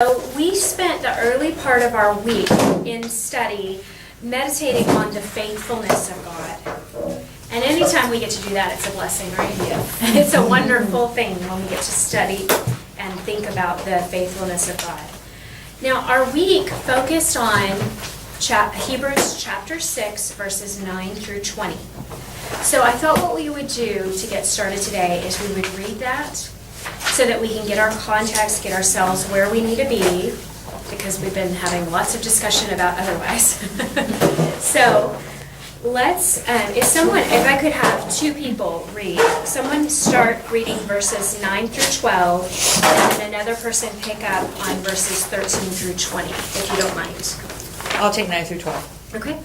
So we spent the early part of our week in study meditating on the faithfulness of God. And anytime we get to do that, it's a blessing, right? Yeah. It's a wonderful thing when we get to study and think about the faithfulness of God. Now, our week focused on Hebrews chapter 6, verses 9 through 20. So I thought what we would do to get started today is we would read that so that we can get our context, get ourselves where we need to be, because we've been having lots of discussion about otherwise. So let's, if I could have two people read, someone start reading verses 9 through 12, and another person pick up on verses 13 through 20, if you don't mind. I'll take 9 through 12. Okay.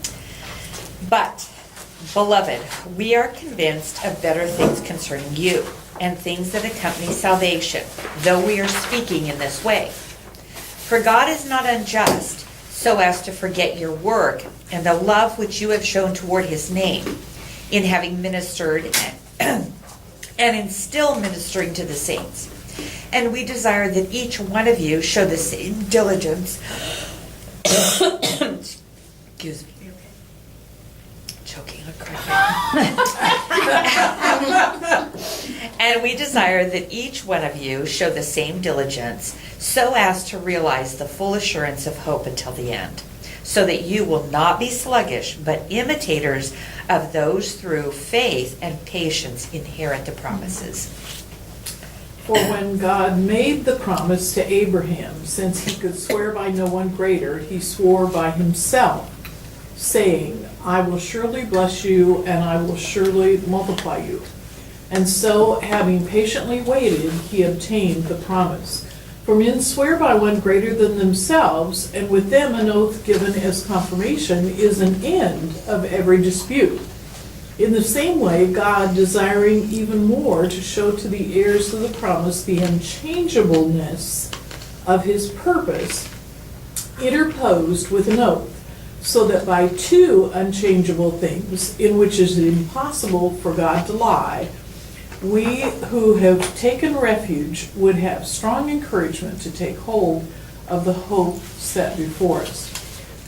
But, beloved, we are convinced of better things concerning you, and things that accompany salvation, though we are speaking in this way. For God is not unjust, so as to forget your work and the love which you have shown toward his name, in having ministered and in still ministering to the saints. And we desire that each one of you show the same diligence. Excuse me. Choking on And we desire that each one of you show the same diligence, so as to realize the full assurance of hope until the end, so that you will not be sluggish, but imitators of those through faith and patience inherit the promises. For when God made the promise to Abraham, since he could swear by no one greater, he swore by himself, saying, I will surely bless you, and I will surely multiply you. And so, having patiently waited, he obtained the promise. For men swear by one greater than themselves, and with them an oath given as confirmation is an end of every dispute. In the same way, God, desiring even more to show to the heirs of the promise the unchangeableness of his purpose, interposed with an oath, so that by two unchangeable things, in which it is impossible for God to lie, we who have taken refuge would have strong encouragement to take hold of the hope set before us.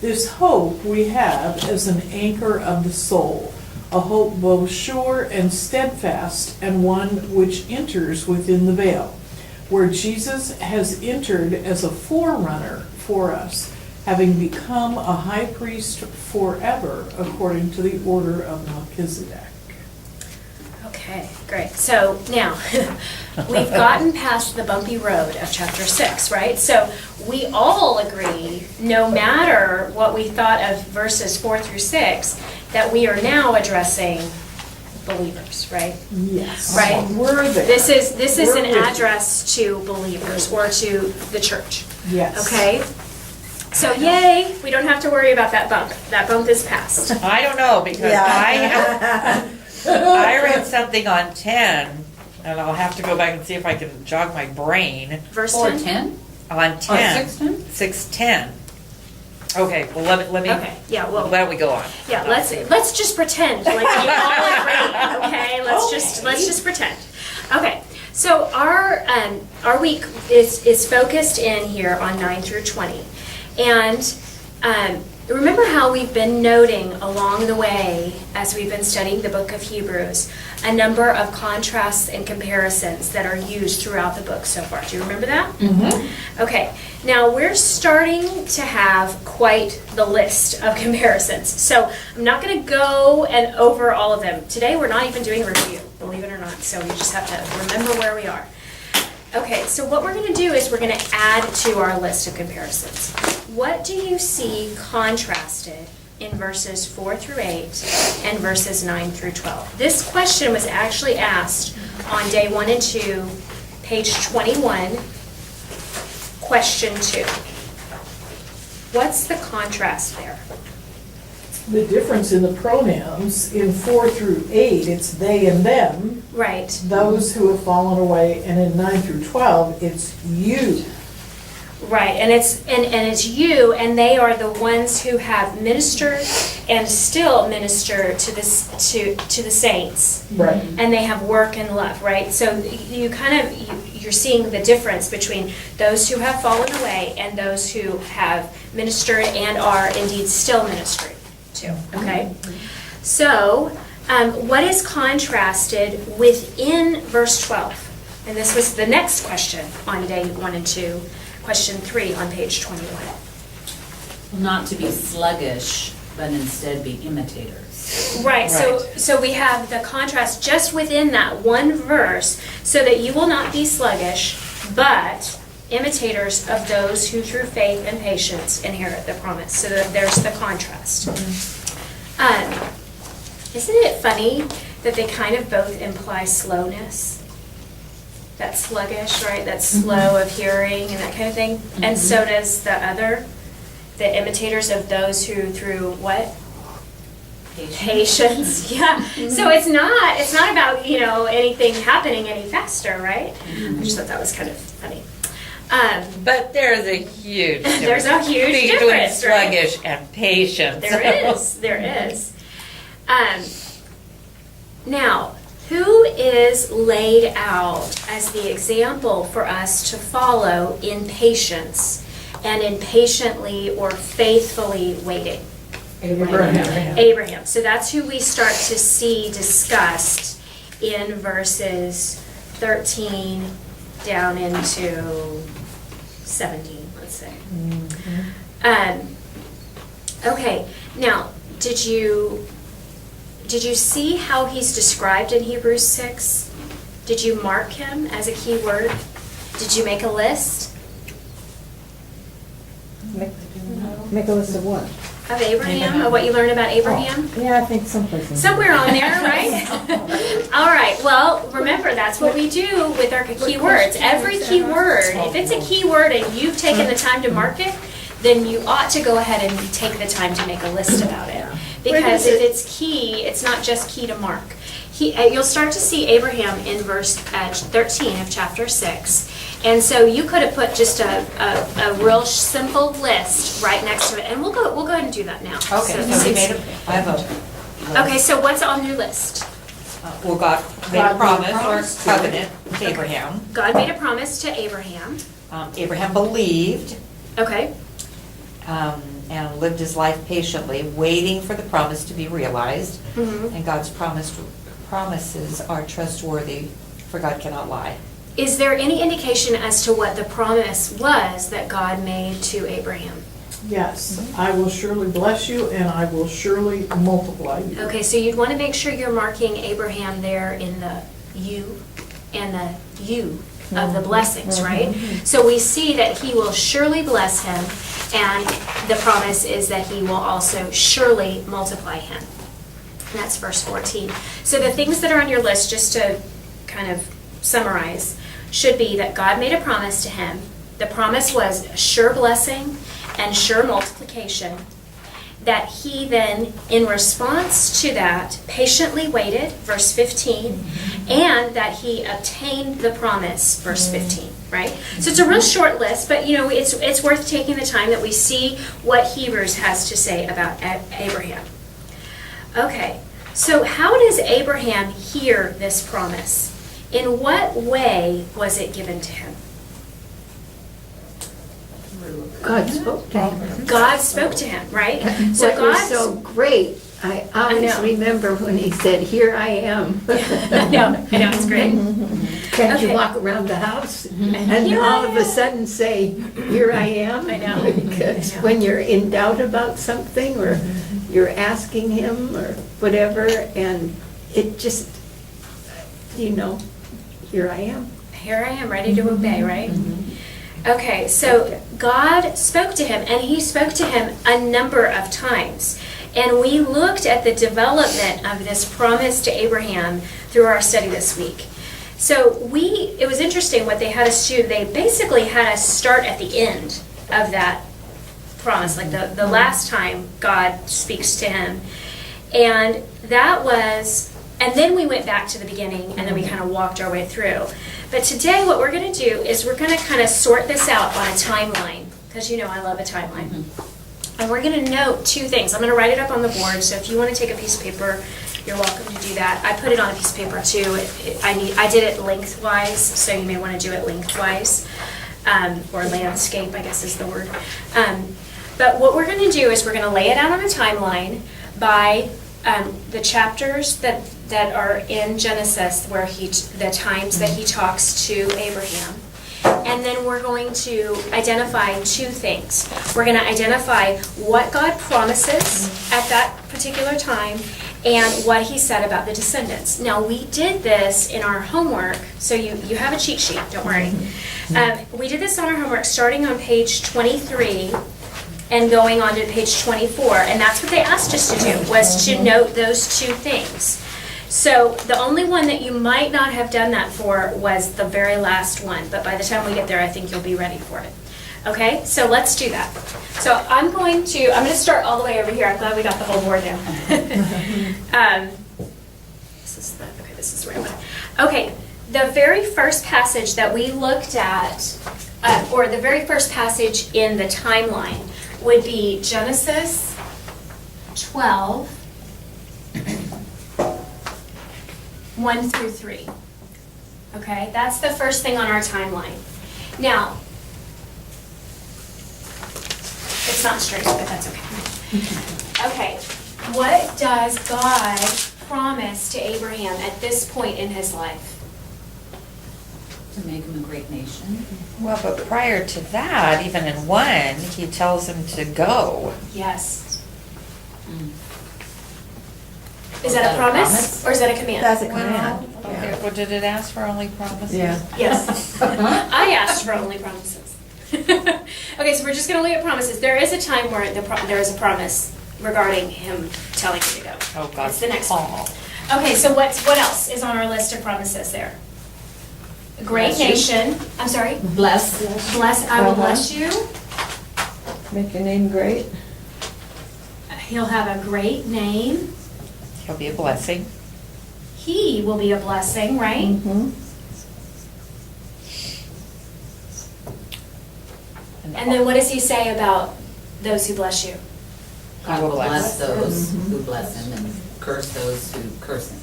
This hope we have as an anchor of the soul, a hope both sure and steadfast, and one which enters within the veil, where Jesus has entered as a forerunner for us, having become a high priest forever, according to the order of Melchizedek. Okay, great. So now, we've gotten past the bumpy road of chapter 6, right? So we all agree, no matter what we thought of verses 4 through 6, that we are now addressing believers, right? Yes. Right? We're there. This is We're an with address to believers or to the church. Yes. Okay? So yay, we don't have to worry about that bump. That bump is past. I don't know, because I read something on 10, and I'll have to go back and see if I can jog my brain. Verse Or 10? 10? On 10. 6:10? 6:10. Okay, well, let me, Okay, yeah, well, why don't we go on? yeah, let's just pretend like we all agree, okay? Let's just pretend. Okay, so our week is focused in here on 9 through 20. And remember how we've been noting along the way, as we've been studying the book of Hebrews, a number of contrasts and comparisons that are used throughout the book so far. Do you remember that? Mm-hmm. Okay, now we're starting to have quite the list of comparisons. So I'm not going to go and over all of them. Today we're not even doing a review, believe it or not. So we just have to remember where we are. Okay, so what we're going to do is we're going to add to our list of comparisons. What do you see contrasted in verses 4 through 8 and verses 9 through 12? This question was actually asked on day 1 and 2, page 21, question 2. What's the contrast there? The difference in the pronouns in 4 through 8, it's they and them, Right. those who have fallen away, and in 9 through 12, it's you. Right, and it's you, and they are the ones who have ministered and still minister to the saints. Right. And they have work and love, right? So you kind of you're seeing the difference between those who have fallen away and those who have ministered and are indeed still ministering to, okay? So, what is contrasted within verse 12? And this was the next question on day 1 and 2, question 3 on page 21. Not to be sluggish, but instead be imitators. Right, so we have the contrast just within that one verse, so that you will not be sluggish, but imitators of those who through faith and patience inherit the promise. So there's the contrast. Isn't it funny that they kind of both imply slowness? That's sluggish, right? That's slow of hearing and that kind of thing. And so does the other, the imitators of those who through what? Patience. Yeah. So it's not about, anything happening any faster, right? I just thought that was kind of funny. But there's a huge There's a huge between difference, right? sluggish and patient. There is. Now, who is laid out as the example for us to follow in patience and in patiently or faithfully waiting? Abraham. So that's who we start to see discussed in verses 13 down into 17, let's say. Okay, now, did you see how he's described in Hebrews 6? Did you mark him as a key word? Did you make a list Make a list of what? of Abraham, of what you learned about Abraham? Yeah, I think someplace in Somewhere on there, right? All right, well, remember, that's what we do with our key words. Every key word, if it's a key word and you've taken the time to mark it, then you ought to go ahead and take the time to make a list about it. Because if it's key, it's not just key to mark. You'll start to see Abraham in verse 13 of chapter 6. And so you could have put just a real simple list right next to it. And we'll go ahead and do that now. Okay, so we made I have Okay, so what's on your list? well, God made a promise or covenant with Abraham. God made a promise to Abraham. Abraham believed Okay. and lived his life patiently, waiting for the promise to be realized. And God's promises are trustworthy, for God cannot lie. Is there any indication as to what the promise was that God made to Abraham? Yes, I will surely bless you and I will surely multiply you. Okay, so you'd want to make sure you're marking Abraham there in the you and the you of the blessings, right? So we see that he will surely bless him, and the promise is that he will also surely multiply him. And that's verse 14. So the things that are on your list, just to kind of summarize, should be that God made a promise to him. The promise was sure blessing and sure multiplication. That he then, in response to that, patiently waited, verse 15, and that he obtained the promise, verse 15, right? So it's a real short list, but it's worth taking the time that we see what Hebrews has to say about Abraham. Okay, so how does Abraham hear this promise? In what way was it given to him? God spoke to him. God spoke to him, right? So What was God. so great, I always know. remember when he said, "Here I am." I know, it's great. Can't Okay. you walk around the house and Here I all of a am. sudden say, "Here I am"? I know. Because I know. when you're in doubt about something or you're asking him or whatever, and it just, here I am. Here I am, ready to obey, right? Okay, so God spoke to him, and he spoke to him a number of times. And we looked at the development of this promise to Abraham through our study this week. So it was interesting what they had us do. They basically had us start at the end of that promise, like the last time God speaks to him. And and then we went back to the beginning, and then we kind of walked our way through. But today what we're going to do is we're going to kind of sort this out on a timeline, because I love a timeline. And we're going to note two things. I'm going to write it up on the board, so if you want to take a piece of paper you're welcome to do that. I put it on a piece of paper too. I did it lengthwise, so you may want to do it lengthwise, or landscape, I guess is the word. But what we're going to do is we're going to lay it out on a timeline by the chapters that are in Genesis where the times that he talks to Abraham. And then we're going to identify two things. We're going to identify what God promises at that particular time and what he said about the descendants. Now, we did this in our homework, so you have a cheat sheet, don't worry. We did this on our homework starting on page 23 and going on to page 24, and that's what they asked us to do, was to note those two things. So the only one that you might not have done that for was the very last one, but by the time we get there, I think you'll be ready for it. Okay, so let's do that. So I'm going to start all the way over here. I'm glad we got the whole board down. This is where I went. Okay, the very first passage that we looked at, or the very first passage in the timeline would be Genesis 12, 1 through 3. Okay, that's the first thing on our timeline. Now, it's not straight, but that's okay. Okay, what does God promise to Abraham at this point in his life? To make him a great nation. Well, but prior to that, even in 1, he tells him to go. Yes. Mm. Is that a promise or is that a command? That's a command. Okay, well, did it ask for only promises? Yeah. Yes. I asked for only promises. Okay, so we're just going to look at promises. There is a time where there is a promise regarding him telling you to go. Oh, God. It's the next one. Okay, so what else is on our list of promises there? A great Bless you. nation. I'm sorry? Bless. Bless, I will bless you. Make your name great. He'll have a great name. He'll be a blessing. He will be a blessing, right? Mm-hmm. And then what does he say about those who bless you? God will bless those Mhm. who bless him and curse those who curse him.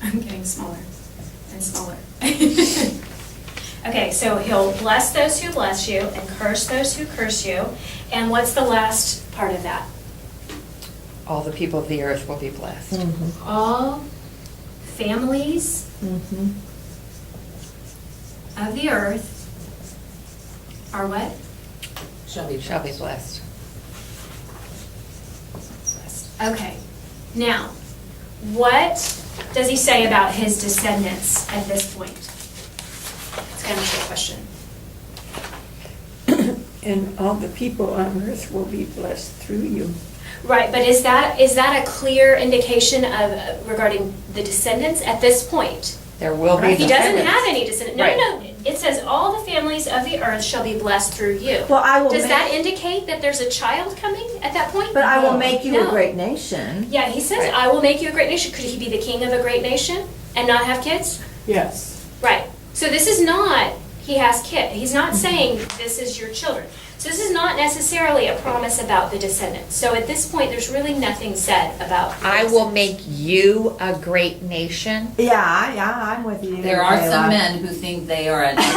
I'm getting smaller and smaller. Okay, so he'll bless those who bless you and curse those who curse you. And what's the last part of that? All the people of the earth will be blessed. Mm-hmm. All families Mm-hmm. of the earth are what? Shall be Shall be blessed. Okay, now, what does he say about his descendants at this point? It's kind of a trick question. And all the people on earth will be blessed through you. Right, but is that a clear indication of regarding the descendants at this point? There will be He doesn't descendants. have any descendants. No, Right. no, it says all the families of the earth shall be blessed through you. Well, I will Does make, that indicate that there's a child coming at that point? but I will make you No. a great nation. Yeah, he says, Right. I will make you a great nation. Could he be the king of a great nation and not have kids? Yes. Right. So this is not, he has kids. He's not saying this is your children. So this is not necessarily a promise about the descendants. So at this point, there's really nothing said about. the I will descendants. make you a great nation. Yeah, I'm with you. There are Kayla. some men who think they are a nation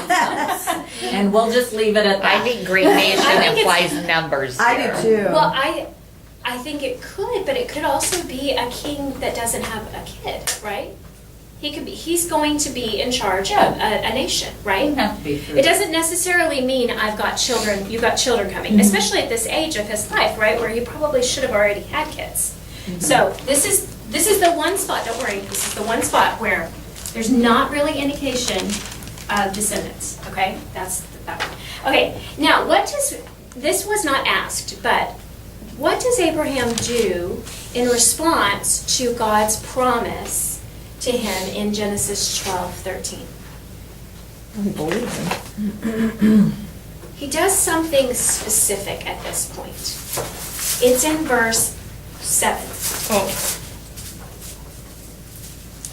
themselves. And we'll just leave it at that. I think great nation I think implies numbers I there. do too. Well, I think it could, but it could also be a king that doesn't have a kid, right? He's going to be in charge of a nation, It right? doesn't have to be true. It doesn't necessarily mean I've got children, you've got children coming, especially at this age of his life, right, where he probably should have already had kids. So this is the one spot, don't worry, this is the one spot where there's not really indication of descendants, okay? That's that one. Okay, now this was not asked, but what does Abraham do in response to God's promise to him in Genesis 12:13? I believe him. He does something specific at this point. It's in verse 7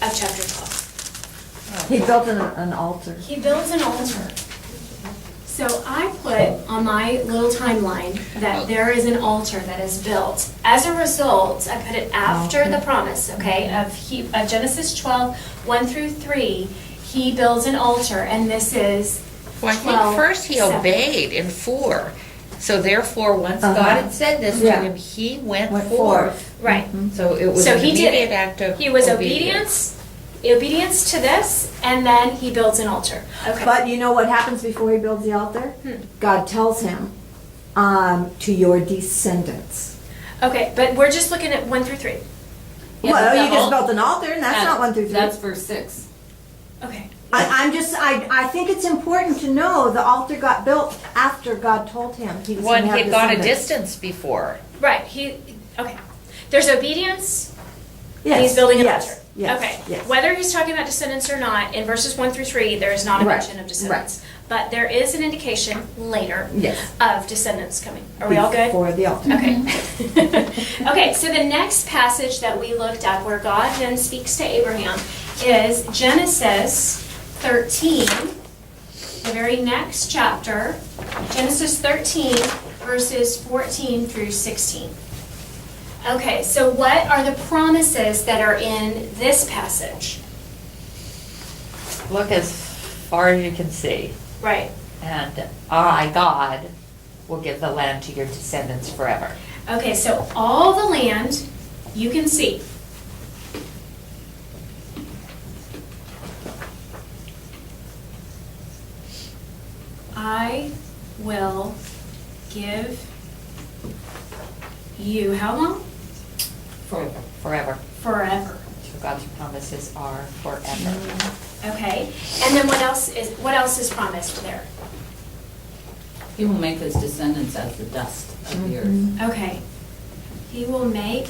of chapter 12. He built an altar. He builds an altar. So I put on my little timeline that there is an altar that is built. As a result, I put it after the promise, okay, of Genesis 12, 1 through 3. He builds an altar, and this is Well, I think 12, first he 7. obeyed in 4. So therefore, once God had said this to Yeah. him, he went Went forth. Right. So it was So an he did immediate it. act of He was obedience. obedience to this, and then he builds an altar. Okay. But you know what happens before he builds the altar? God tells him, to your descendants. Okay, but we're just looking at 1 through 3. Yeah, Well, but you the just al- built an altar, and that's not 1 through 3. That's verse 6. Okay. I think it's important to know the altar got built after God told him he was One going to have had gone a descendants. distance before. Right. Okay. There's obedience. Yes, He's building an yes, altar. yes, Okay. yes. Whether he's talking about descendants or not, in verses 1 through 3, there is not a Right, mention of descendants. But there is an indication later Yes. of descendants coming. Are we all good? For the altar. Okay. Okay, so the next passage that we looked up where God then speaks to Abraham is Genesis 13, the very next chapter, Genesis 13, verses 14 through 16. Okay, so what are the promises that are in this passage? Look as far as you can see. Right. And I, God, will give the land to your descendants forever. Okay, so all the land you can see. I will give you how long? Forever. Forever. So God's promises are forever. Okay, and then what else is promised there? He will make his descendants as the dust of the earth. Okay, he will make.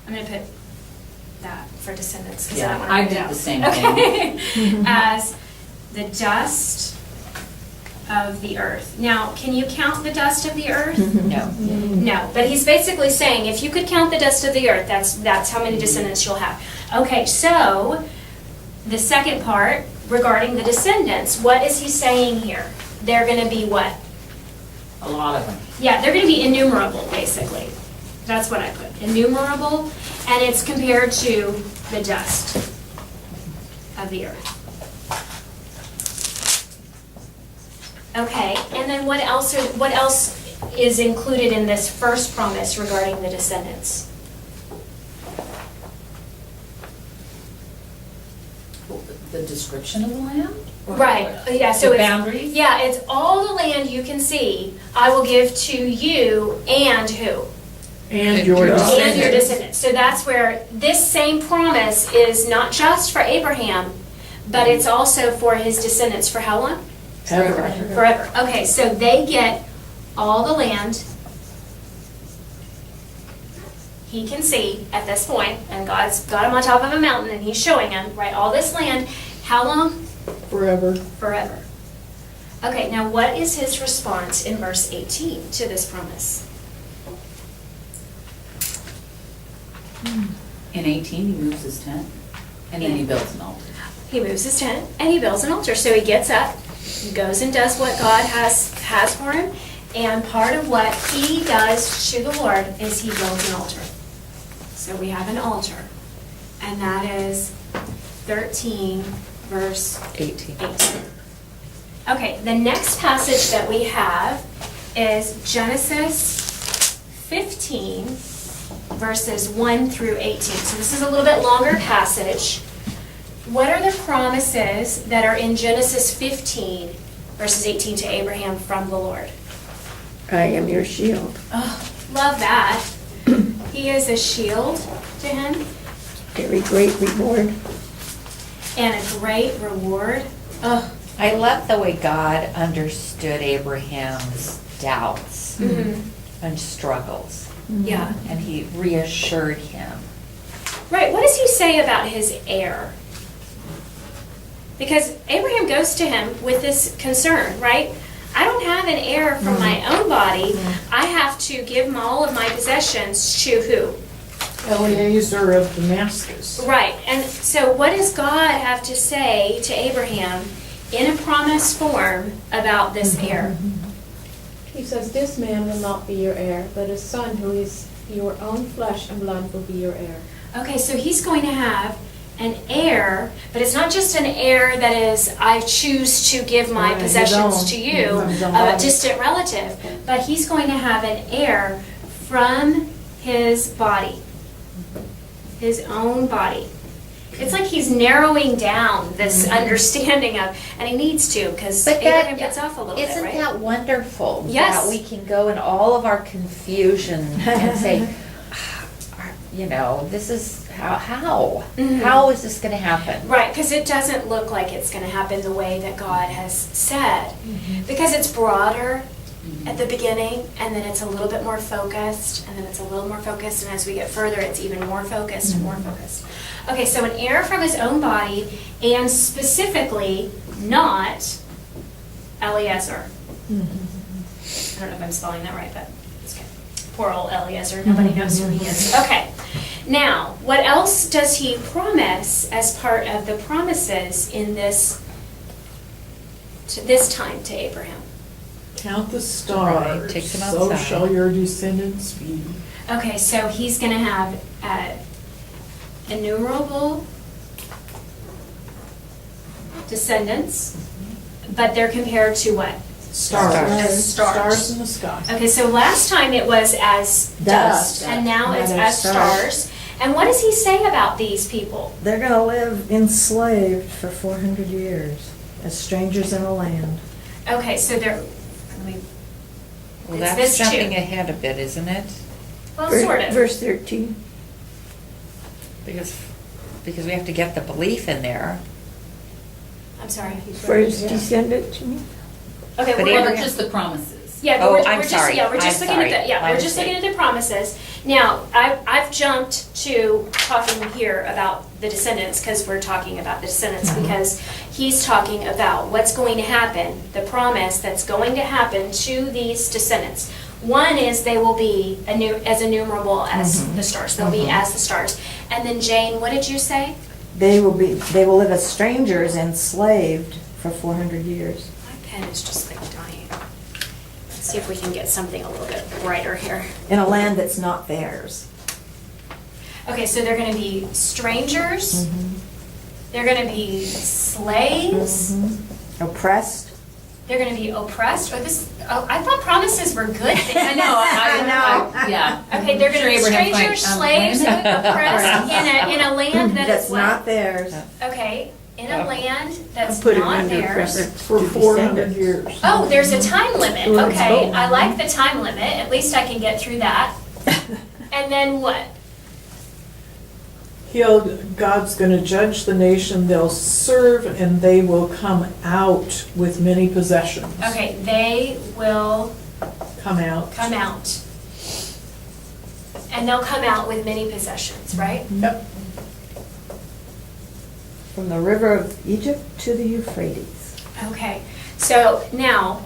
I'm gonna put that for descendants because I don't Yeah, want to I write it did down. the same thing. Okay, as the dust of the earth. Now, can you count the dust of the earth? No. No, but he's basically saying if you could count the dust of the earth, that's how many descendants you'll have. Okay, so the second part regarding the descendants, what is he saying here? They're going to be what? A lot of them. Yeah, they're going to be innumerable, basically. That's what I put. Innumerable, and it's compared to the dust of the earth. Okay, and then what else is included in this first promise regarding the descendants? The description of the land? Or Right, yeah, so The it's. boundaries? Yeah, it's all the land you can see, I will give to you and who? And your And your descendants. descendants. So that's where this same promise is not just for Abraham, but it's also for his descendants for how long? Ever. Forever. Okay, so they get all the land he can see at this point, and God's got him on top of a mountain and he's showing him, right, all this land. How long? Forever. Forever. Okay, now what is his response in verse 18 to this promise? In 18, he moves his tent, and then he builds an altar. He moves his tent and he builds an altar. So he gets up, goes and does what God has for him, and part of what he does to the Lord is he builds an altar. So we have an altar, and that is 13 verse 18. 18. Okay, the next passage that we have is Genesis 15 verses 1 through 18. So this is a little bit longer passage. What are the promises that are in Genesis 15 verses 18 to Abraham from the Lord? I am your shield. Oh, love that. He is a shield to him Very great reward. and a great reward. Oh, I love the way God understood Abraham's doubts and struggles, yeah. and he reassured him. Right, what does he say about his heir? Because Abraham goes to him with this concern, right? I don't have an heir from my own body. I have to give all of my possessions to who? Eliezer of Damascus. Right, and so what does God have to say to Abraham in a promise form about this heir. He says, "This man will not be your heir, but his son, who is your own flesh and blood, will be your heir." Okay, so he's going to have an heir, but it's not just an heir that is, I choose to give my Right, his possessions own. to you, His own a body. distant relative, but he's going to have an heir from his body, his own body. It's like he's narrowing down this understanding of, and he needs to, because But Abraham that, gets off a little bit, isn't right? that wonderful? Yes. That we can go in all of our confusion and say, you know, this is, how Mhm. is this gonna happen? Right, because it doesn't look like it's going to happen the way that God has said. Because it's broader at the beginning, and then it's a little bit more focused, and then it's a little more focused, and as we get further, it's even more focused and more focused. Okay, so an heir from his own body, and specifically not Eliezer. I don't know if I'm spelling that right, but it's okay. Poor old Eliezer, nobody knows who he is. Okay. Now, what else does he promise as part of the promises in this time to Abraham? Count the Right, stars, take them so outside. shall your descendants be. Okay, so he's going to have innumerable descendants, but they're compared to what? Stars. As stars. Stars in the sky. Okay, so last time it was as dust, Dust. and now it's Now as they're stars. And what does he say about these people? They're gonna live enslaved for 400 years as strangers in a land. Okay, so they're, let me, Well, It's that's this jumping too. ahead a bit, isn't it? well, sort of. Verse 13. Because we have to get the belief in there. I'm sorry. For his descendants, you mean? Okay, But we're Well, Abraham- just the promises. Yeah, but Oh, we're I'm just, sorry. yeah, we're just I'm looking at sorry. the, yeah, My we're just looking at mistake. the promises. Now, I've jumped to talking here about the descendants, because we're talking about the descendants, because he's talking about what's going to happen, the promise that's going to happen to these descendants. One is they will be as innumerable as the stars. They'll be as the stars. And then Jane, what did you say? They will live as strangers enslaved for 400 years. My pen is just like dying. Let's see if we can get something a little bit brighter here. In a land that's not theirs. Okay, so they're going to be strangers. They're going to be slaves. Oppressed. They're going to be oppressed. I thought promises were good things. I know, I yeah. Okay, they're going to be Sure, Abraham's strangers, like, slaves, land? oppressed in a land that That's is not what? theirs. Okay, in a land that's Put it not under theirs. preference For to 400 descendants. years. Oh, there's a time limit. Well, it's Okay, both. I like the time limit. At least I can get through that. And then what? God's gonna judge the nation, they'll serve, and they will come out with many possessions. Okay, they will Come out. come out. And they'll come out with many possessions, right? Yep. From the river of Egypt to the Euphrates. Okay, so now,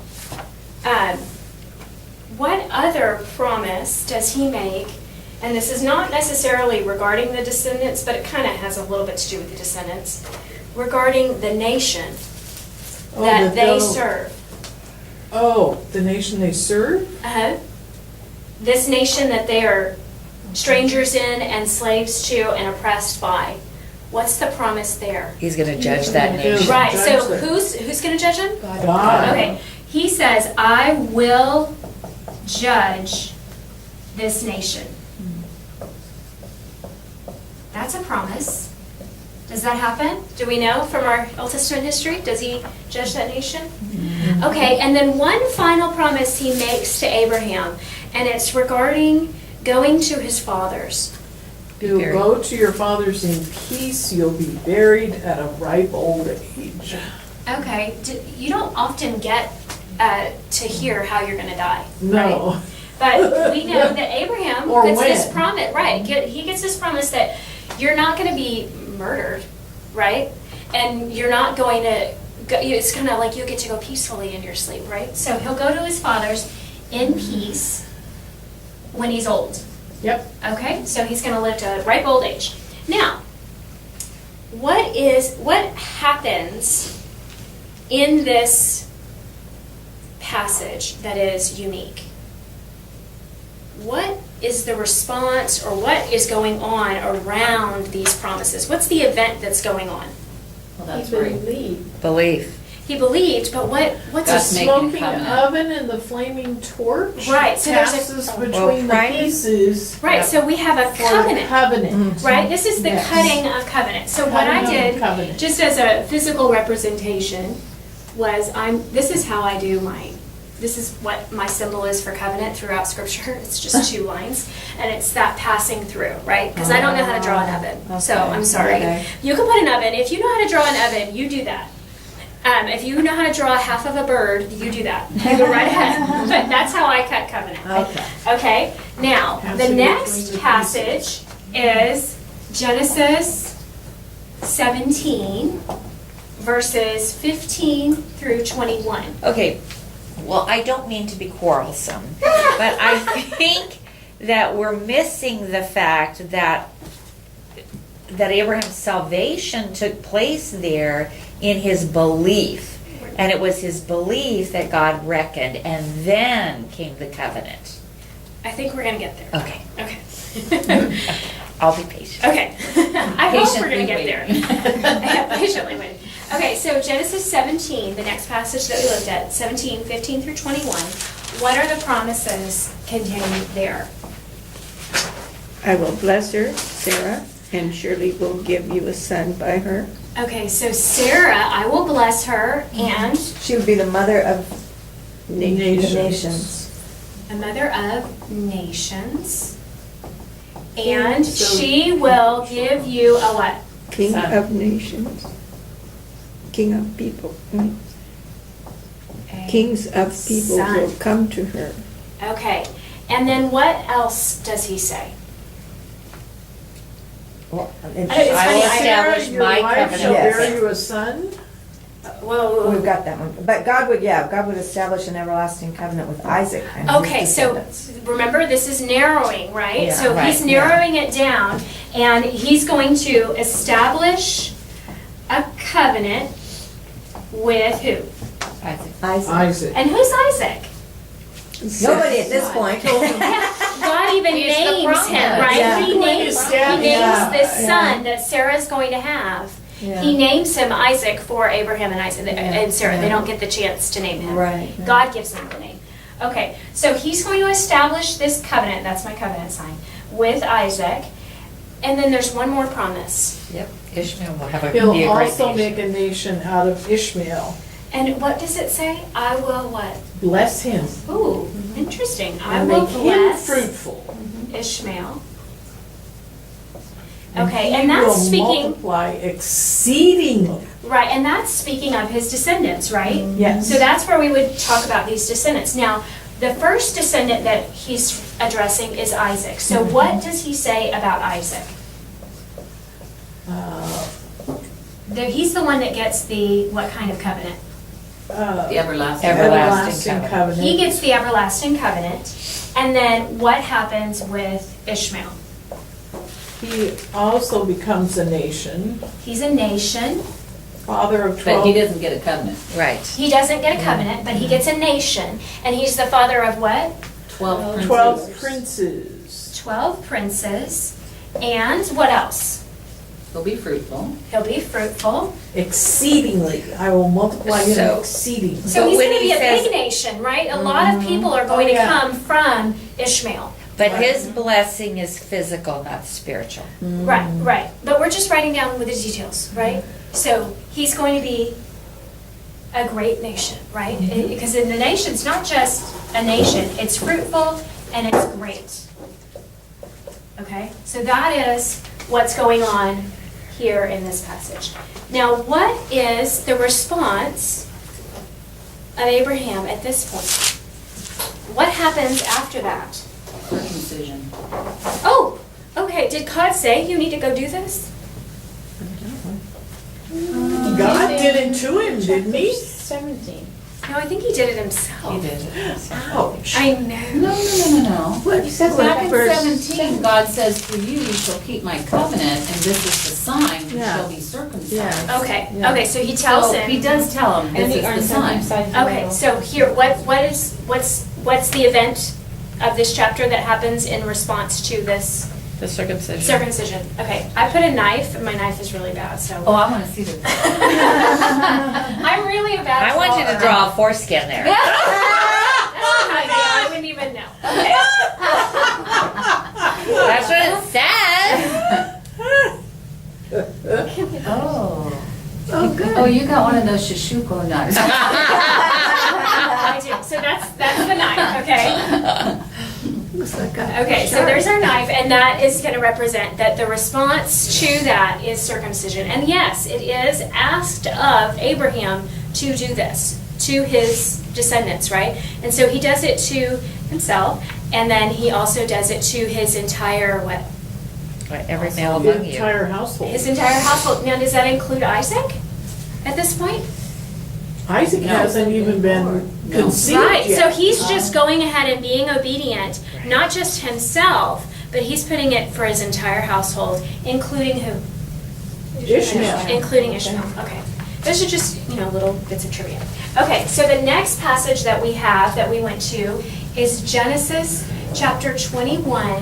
what other promise does he make? And this is not necessarily regarding the descendants, but it kind of has a little bit to do with the descendants, regarding the nation Oh, that they they'll- serve. Oh, the nation they serve? Uh-huh. This nation that they are strangers in and slaves to and oppressed by. What's the promise there? He's gonna judge that nation. Right, so Judge them. who's going to judge them? God. Okay, he says, I will judge this nation. That's a promise. Does that happen? Do we know from our Old Testament history? Does he judge that nation? Okay, and then one final promise he makes to Abraham, and it's regarding going to his fathers. You'll Buried. go to your fathers in peace, you'll be buried at a ripe old age. Okay, you don't often get to hear how you're going to die. No. Right? But we know that Abraham Or gets this when. promise, right? He gets this promise that you're not going to be murdered, right? And you're not going to, it's kind of like you'll get to go peacefully in your sleep, right? So he'll go to his fathers in peace when he's old. Yep. Okay, so he's going to live to a ripe old age. Now, what happens in this passage that is unique? What is the response, or what is going on around these promises? What's the event that's going on? Well, that's He right. believed. Belief. He believed, but what's God's The a making a smoking covenant. oven and the flaming torch. Right, so there's a- passes Well, between the right. pieces. right? So we have a For the covenant. covenant. Right, this is the Yes. cutting of covenant. So what I Covenant of did, covenant. just as a physical representation, was this is how I do this is what my symbol is for covenant throughout scripture. It's just 2 lines, and it's that passing through, right? Because I don't know how to draw an oven, so I'm sorry. Okay. You can put an oven, if you know how to draw an oven, you do that. If you know how to draw half of a bird, you do that. You go right ahead. But that's how I cut covenant. Okay. Okay, now, the Passing next between the passage is Genesis 17, verses 15 through 21. Okay, well, I don't mean to be quarrelsome, but I think that we're missing the fact that Abraham's salvation took place there in his belief. And it was his belief that God reckoned, and then came the covenant. I think we're going to get there. Okay, Okay. I'll be patient. Okay. I hope we're going to Patiently get there. Yeah, patiently waiting. Okay, so Genesis 17, the next passage that we looked at, 17, 15 through 21, what are the promises contained there? I will bless her, Sarah, and surely will give you a son by her. Okay, so Sarah, I will bless her, and She would be the mother of the Nations. nations. a mother of nations, and So- she will give you a what? King Son. of nations. King of people. A Kings of people son. will come to her. Okay, and then what else does he say? Well, It's I will funny, establish Your my wife covenant shall with bear him. you a son. Whoa. We've got that one. But God would establish an everlasting covenant with Isaac and his Okay, so descendants. remember, this is narrowing, right? Yeah, So he's right, narrowing it down, and he's going to establish a covenant with who? Isaac. Isaac. Isaac. And who's Isaac? Nobody at this point. God even He's the names promise. him, right? Yeah. He names Yeah, this yeah. son that Sarah's going to have. Yeah. He names him Isaac for Abraham and Isaac and Sarah. They yeah. don't get the chance to name him. Right. God gives him the name. Okay, so he's going to establish this covenant, that's my covenant sign, with Isaac. And then there's one more promise. Yep, Ishmael will have He'll be a great also nation. make a nation out of Ishmael. And what does it say? I will what? Bless him. Ooh, interesting. I And will make him bless fruitful. Ishmael. And Okay, he and that's will speaking, multiply exceedingly. right, and that's speaking of his descendants, right? Yes. So that's where we would talk about these descendants. Now, the first descendant that he's addressing is Isaac. So what does he say about Isaac? He's the one that gets the, what kind of covenant? The everlasting. Everlasting Everlasting covenant. He covenant. gets the everlasting covenant. And then what happens with Ishmael? He also becomes a nation, He's a nation. father of But he 12. doesn't get a covenant. Right. He doesn't get a covenant, but he gets a nation. And he's the father of what? 12 princes. 12 princes. 12 princes. And what else? He'll be fruitful. He'll be fruitful. Exceedingly. I will multiply him So- exceedingly. So But he's when going to he be a says- big nation, right? A lot of people are going Oh, yeah. to come from Ishmael. But his blessing is physical, not spiritual. Right, right. But we're just writing down with the details, right? So he's going to be a great nation, right? Because in the nation's not just a nation, it's fruitful and it's great. Okay? So that is what's going on here in this passage. Now, what is the response of Abraham at this point? What happens after that? Circumcision. Oh, okay. Did God say you need to go do this? God did it to him, didn't he? 17. No, I think he did it himself. He did it. Ouch. I know. No. What, He says Back in verse 17, God says, "For you shall keep my covenant, and this is the sign, you Yeah. shall be circumcised." Yeah. Okay, Yeah. okay, so he tells So he him. does tell him, And this he is the earns sign. circumcised Okay, little. so here, what's the event of this chapter that happens in response to this The circumcision. circumcision? Okay, I put a knife, and my knife is really bad, so. Oh, I want to see the. I'm really a bad I want you to drawer. draw a foreskin there. Oh my God, I wouldn't even know. Okay. That's what it says. Oh. Oh, good. Oh, you got one of those shishuko knives. I do. So that's the knife, okay? Looks like a Okay, so shark. there's our knife, and that is going to represent that the response to that is circumcision. And yes, it is asked of Abraham to do this to his descendants, right? And so he does it to himself, and then he also does it to his entire what? Every male The among you. entire household. His entire household. Now, does that include Isaac at this point? Isaac hasn't even been conceived Right, yet. so he's just going ahead and being obedient, not just himself, but he's putting it for his entire household, including who? Ishmael. Including Ishmael, okay. Those are just, little bits of trivia. Okay, so the next passage that we have, that we went to, is Genesis chapter 21,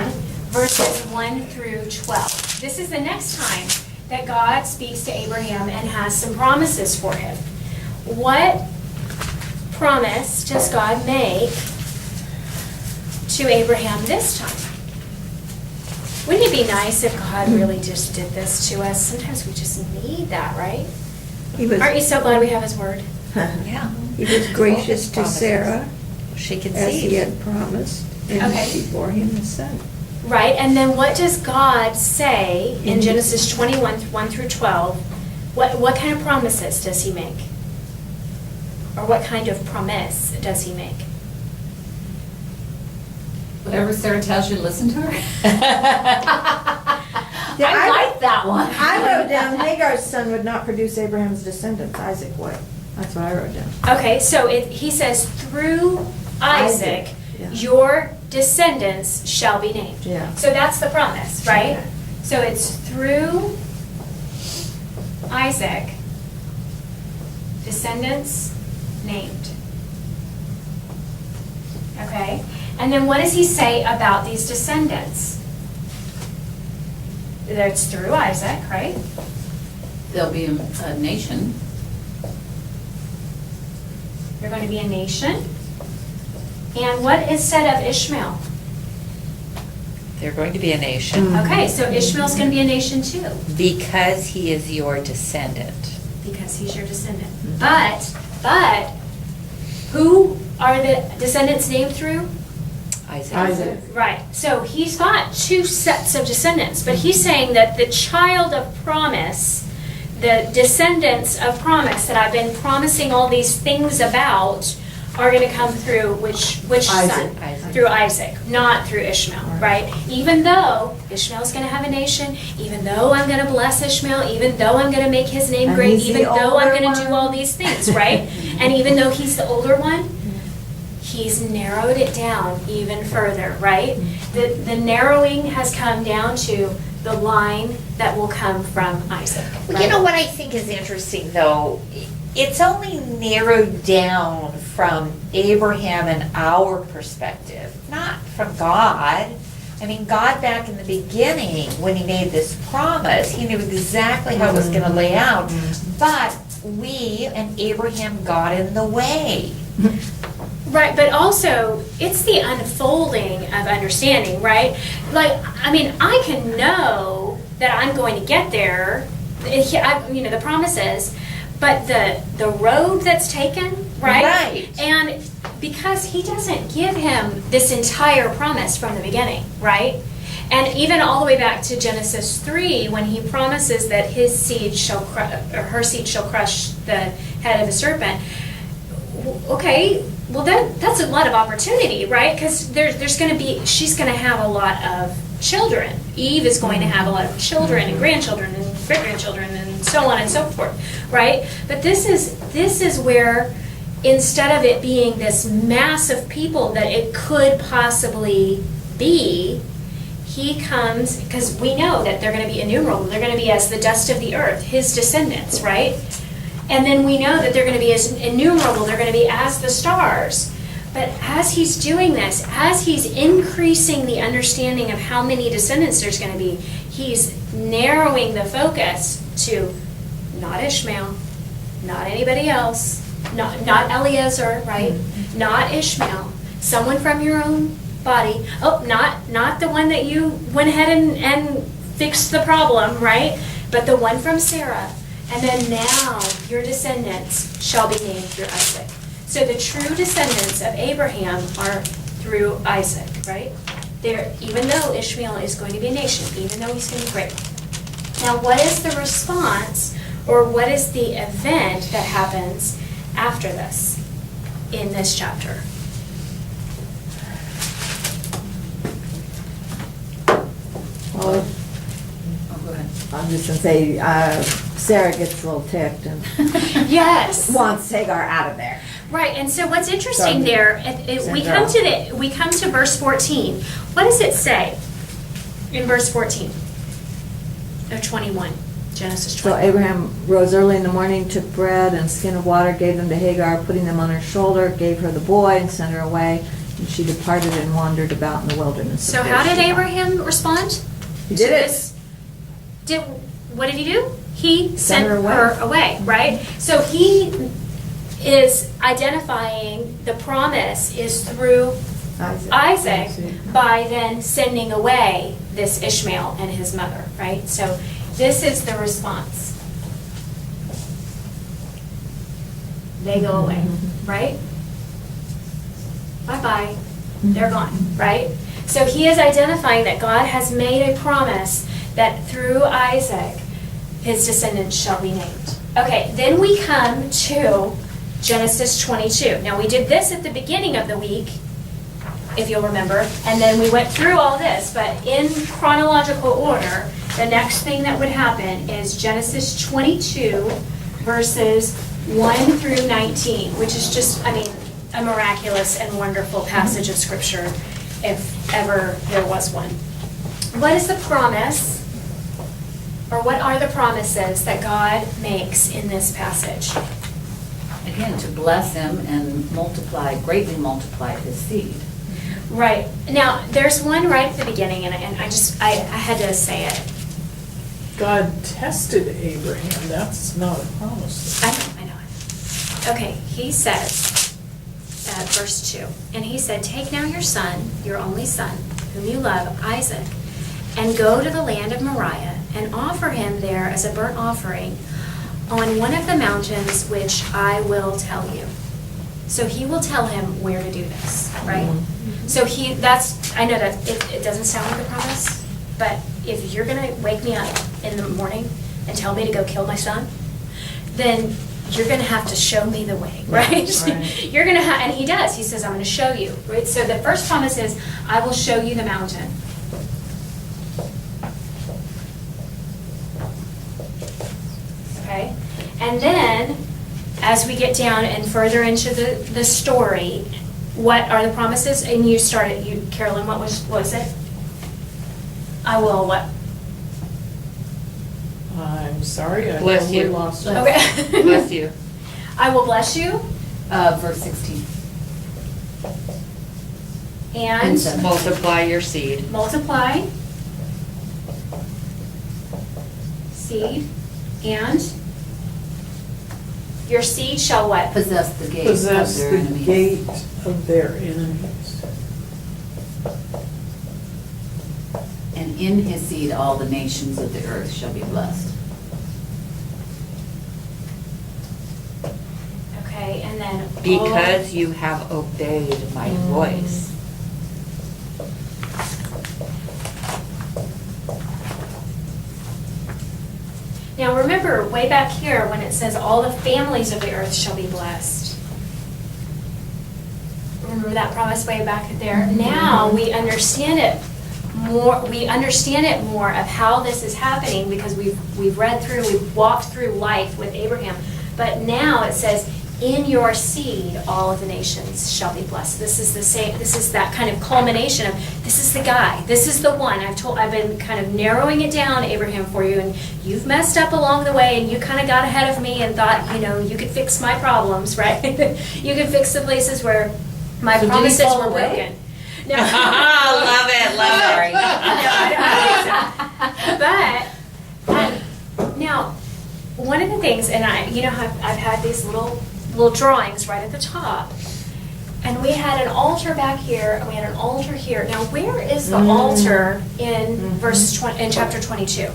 verses 1 through 12. This is the next time that God speaks to Abraham and has some promises for him. What promise does God make to Abraham this time? Wouldn't it be nice if God really just did this to us? Sometimes we just need that, right? He was, Aren't you so glad we have His Word? Yeah. he was gracious to Promises. Sarah, She as he conceived. had promised, and Okay. she bore him a son. Right, and then what does God say in Genesis 21, 1 through 12? What kind of promises does He make? Or what kind of promise does He make? Whatever Sarah tells you, listen to her. Yeah, I like that one. I wrote down Hagar's son would not produce Abraham's descendants, Isaac would. That's what I wrote down. Okay, so he says, through Isaac, yeah. your descendants shall be named. Yeah. So that's the promise, right? Okay. So it's through Isaac, descendants named. Okay? And then what does he say about these descendants? That it's through Isaac, right? There'll be a nation. They're going to be a nation. And what is said of Ishmael? They're going to be a nation Okay, so Ishmael's going to be a nation too, because he is your descendant. because he's your descendant. But, who are the descendants named through? Isaac. Isaac. Right, so he's got two sets of descendants, but he's saying that the child of promise, the descendants of promise that I've been promising all these things about, are going to come through which son? Isaac. Through Isaac, not through Ishmael, right? Even though Ishmael's going to have a nation, even though I'm going to bless Ishmael, even though I'm going to make his name And great, he's the even though I'm older going to do one. all these things, right? And even though he's the older one, he's narrowed it down even further, right? The narrowing has come down to the line that will come from Isaac. Well, you know what I think is interesting, though? It's only narrowed down from Abraham and our perspective, not from God. I mean, God back in the beginning, when he made this promise, he knew exactly how it was going to lay out. But we and Abraham got in the way. Right, but also, it's the unfolding of understanding, right? Like, I mean, I can know that I'm going to get there, the promises, but the road that's taken, right? Right. And because he doesn't give him this entire promise from the beginning, right? And even all the way back to Genesis 3, when he promises that his seed shall her seed shall crush the head of the serpent. Okay, well that's a lot of opportunity, right? Because there's going to be, she's going to have a lot of children. Eve is going to have a lot of children and grandchildren and great grandchildren and so on and so forth, right? But this is where instead of it being this mass of people that it could possibly be, he comes, because we know that they're going to be innumerable. They're going to be as the dust of the earth, his descendants, right? And then we know that they're going to be as innumerable. They're going to be as the stars. But as he's doing this, as he's increasing the understanding of how many descendants there's going to be, he's narrowing the focus to not Ishmael, not anybody else, not Eliezer, right? Not Ishmael, someone from your own body. Oh, not the one that you went ahead and fixed the problem, right? But the one from Sarah. And then now your descendants shall be named through Isaac. So the true descendants of Abraham are through Isaac, right? Even though Ishmael is going to be a nation, even though he's going to be great. Now, what is the response, or what is the event that happens after this in this chapter? Well, Oh, go ahead. I'm just gonna say, Sarah gets a little ticked and Yes. wants Hagar out of there. Right, and so what's interesting there, we Syndrome. come to verse 14. What does it say in verse 14 of 21? Genesis So 21. Abraham rose early in the morning, took bread and a skin of water, gave them to Hagar, putting them on her shoulder, gave her the boy and sent her away. And she departed and wandered about in the wilderness. So how did Abraham respond? He did to it. this? What did he do? He sent her away. her away, right? So he is identifying the promise is through Isaac by then sending away this Ishmael and his mother, right? So this is the response. They go away, right? Bye-bye. They're gone, right? So he is identifying that God has made a promise that through Isaac, his descendants shall be named. Okay, then we come to Genesis 22. Now, we did this at the beginning of the week, if you'll remember, and then we went through all this, but in chronological order, the next thing that would happen is Genesis 22, verses 1 through 19, which is just, a miraculous and wonderful passage of Scripture, if ever there was one. What is the promise, or what are the promises that God makes in this passage? Again, to bless him and multiply, greatly multiply his seed. Right. Now, there's one right at the beginning, and I had to say it. God tested Abraham, that's not a promise. I know it. Okay, he says, verse 2, and he said, "Take now your son, your only son, whom you love, Isaac, and go to the land of Moriah, and offer him there as a burnt offering on one of the mountains which I will tell you." So he will tell him where to do this, right? So I know that it doesn't sound like a promise, but if you're gonna wake me up in the morning and tell me to go kill my son, then you're gonna have to show me the way, right? Right. You're gonna and he does, he says, "I'm gonna show you," right? So the first promise is, "I will show you the mountain." Okay, and then as we get down and further into the story, what are the promises? And you started, Carolyn, what was it? I will what? I'm sorry, I Bless totally you. lost it. Okay. Bless you. I will bless you Verse 16. and seven. Multiply your seed. multiply seed, and your seed shall what? Possess the gate Possess of their the enemies. gate of their enemies. And in his seed all the nations of the earth shall be blessed. Okay, and then Because you have obeyed my voice. Now remember, way back here, when it says all the families of the earth shall be blessed. Remember that promise way back there? Now we understand it more. We understand it more of how this is happening because we've read through, we've walked through life with Abraham. But now it says, in your seed, all of the nations shall be blessed. This is the same, this is that kind of culmination of, this is the guy, this is the one. I've been kind of narrowing it down, Abraham, for you, and you've messed up along the way, and you kind of got ahead of me and thought, you could fix my problems, right? You could fix the places where my So did he promises fall were away? broken. No. Love it, love it. No, I don't think so. But now, one of the things, and I've had these little drawings right at the top, and we had an altar back here, and we had an altar here. Now, where is the altar in in chapter 22?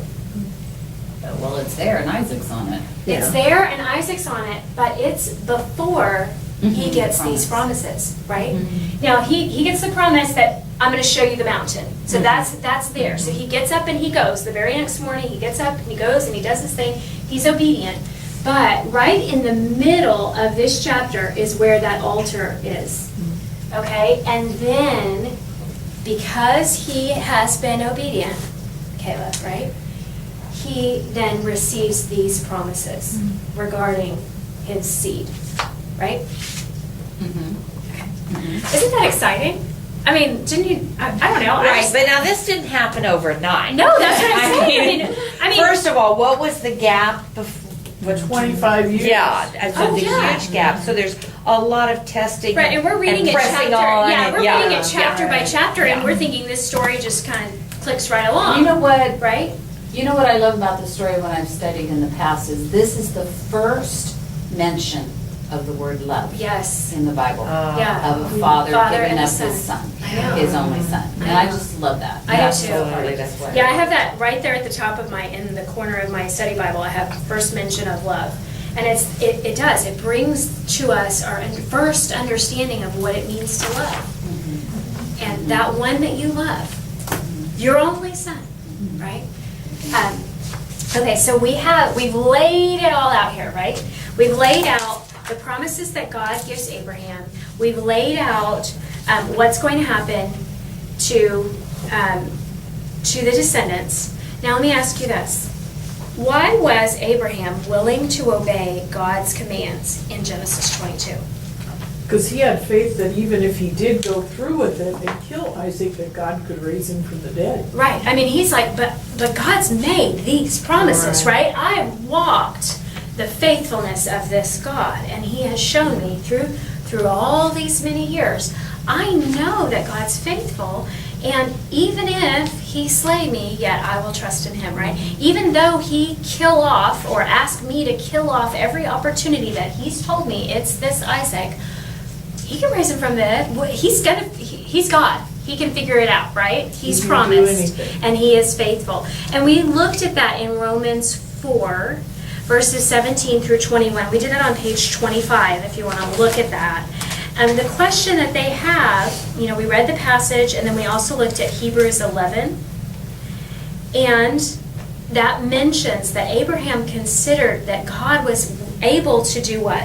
Well, it's there and Isaac's on it. It's there, and Isaac's on it, but it's before he gets these promises, right? Now, he gets the promise that I'm going to show you the mountain. So that's there. So he gets up and he goes. The very next morning, he gets up and he goes and he does his thing. He's obedient. But right in the middle of this chapter is where that altar is. Okay? And then, because he has been obedient, Caleb, right? He then receives these promises regarding his seed. Right? Isn't that exciting? I mean, didn't you? I don't know. Right, but now this didn't happen overnight. No, that's what I'm saying. I mean, First of all, what was the gap before? 25 years. Yeah, Oh, the yeah. huge gap. So there's a lot of testing. right, and we're reading it pressing chapter. on. Yeah, we're reading it yeah. chapter by chapter, and we're thinking this story just kind of clicks right along. You know what? Right? You know what I love about the story when I've studied in the past is this is the first mention of the word love Yes. in the Bible. Yeah. Of a father giving and a up his son, I know. his only son. And I just love that. I do That's too. so Absolutely, funny. that's what. Yeah, I have that right there at the top of in the corner of my study Bible. I have first mention of love. And it brings to us our first understanding of what it means to love. And that one that you love, your only son, right? Okay, so we've laid it all out here, right? We've laid out the promises that God gives Abraham. We've laid out what's going to happen to the descendants. Now let me ask you this. Why was Abraham willing to obey God's commands in Genesis 22? Because he had faith that even if he did go through with it and kill Isaac, that God could raise him from the dead. Right. I mean, he's like, but God's made these promises, right? I've walked the faithfulness of this God, and he has shown me through all these many years. I know that God's faithful, and even if he slay me, yet I will trust in him, right? Even though he kill off or ask me to kill off every opportunity that he's told me, it's this Isaac, he can raise him from the dead. He's God. He can figure it out, right? He's He can do promised, anything. and he is faithful. And we looked at that in Romans 4, verses 17 through 21. We did that on page 25, if you want to look at that. And the question that they have, we read the passage, and then we also looked at Hebrews 11. And that mentions that Abraham considered that God was able to do what?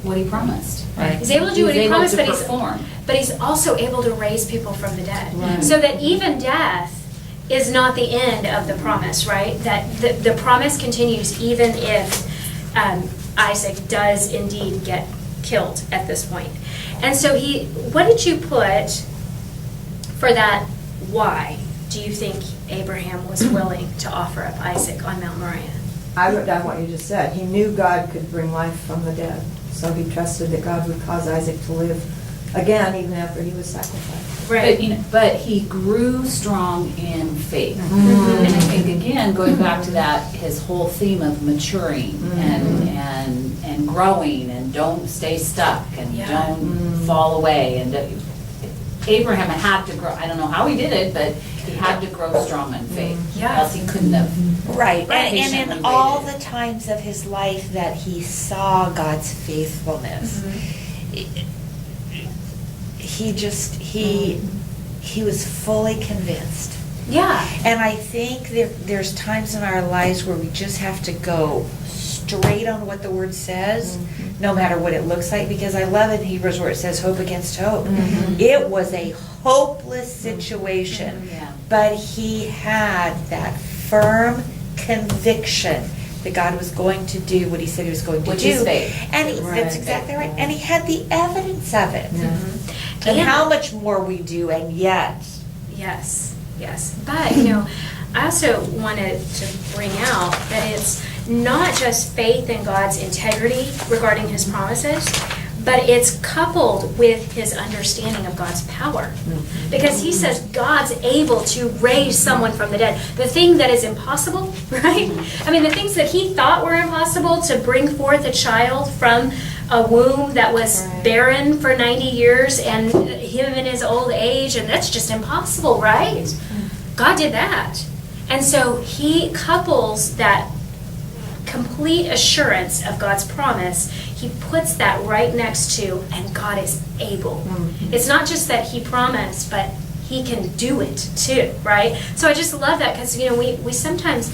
What he promised. Right. He's able to do what he promised, able but to perform. he's also able to raise people from the dead. Right. So that even death is not the end of the promise, right? That the promise continues even if Isaac does indeed get killed at this point. And so what did you put for that why do you think Abraham was willing to offer up Isaac on Mount Moriah? I wrote down what you just said. He knew God could bring life from the dead, so he trusted that God would cause Isaac to live again even after he was sacrificed. But he grew strong in faith. Mm-hmm. And I think, again, going back to that, his whole theme of maturing and growing and don't stay stuck and don't fall away. And Abraham had to grow. I don't know how he did it, but he had to grow strong in faith. Yeah. Else he couldn't have. Right, and patiently in all waited. the times of his life that he saw God's faithfulness, he was fully convinced. Yeah. And I think there's times in our lives where we just have to go straight on what the word says, no matter what it looks like, because I love in Hebrews where it says hope against hope. It was a hopeless situation, Yeah. but he had that firm conviction that God was going to do what he said he was going to Which do. is faith. And that's Right. exactly right. And he had the evidence of it. Yeah. And how much more we do, and yet. Yes, yes. But, I also wanted to bring out that it's not just faith in God's integrity regarding his promises, but it's coupled with his understanding of God's power. Because he says God's able to raise someone from the dead. The thing that is impossible, right? I mean, the things that he thought were impossible, to bring forth a child from a womb that was Right. barren for 90 years and him in his old age, and that's just impossible, right? God did that. And so he couples that complete assurance of God's promise, he puts that right next to, and God is able. It's not just that he promised, but he can do it too, right? So I just love that, because we sometimes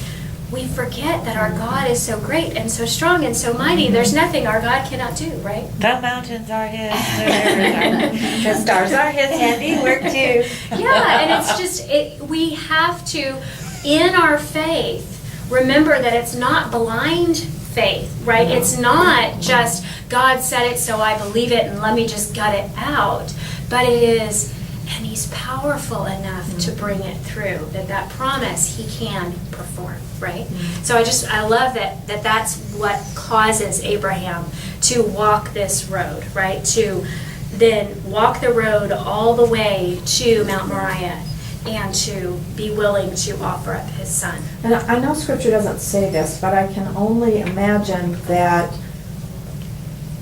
we forget that our God is so great and so strong and so mighty. There's nothing our God cannot do, right? The mountains are his, the rivers are, the stars are his handiwork too. Yeah, and it's just, we have to, in our faith, remember that it's not blind faith, right? It's not just, God said it, so I believe it, and let me just gut it out. But it is, and he's powerful enough to bring it through, that promise he can perform, right? So I love that that's what causes Abraham to walk this road, right? To then walk the road all the way to Mount Moriah and to be willing to offer up his son. And I know scripture doesn't say this, but I can only imagine that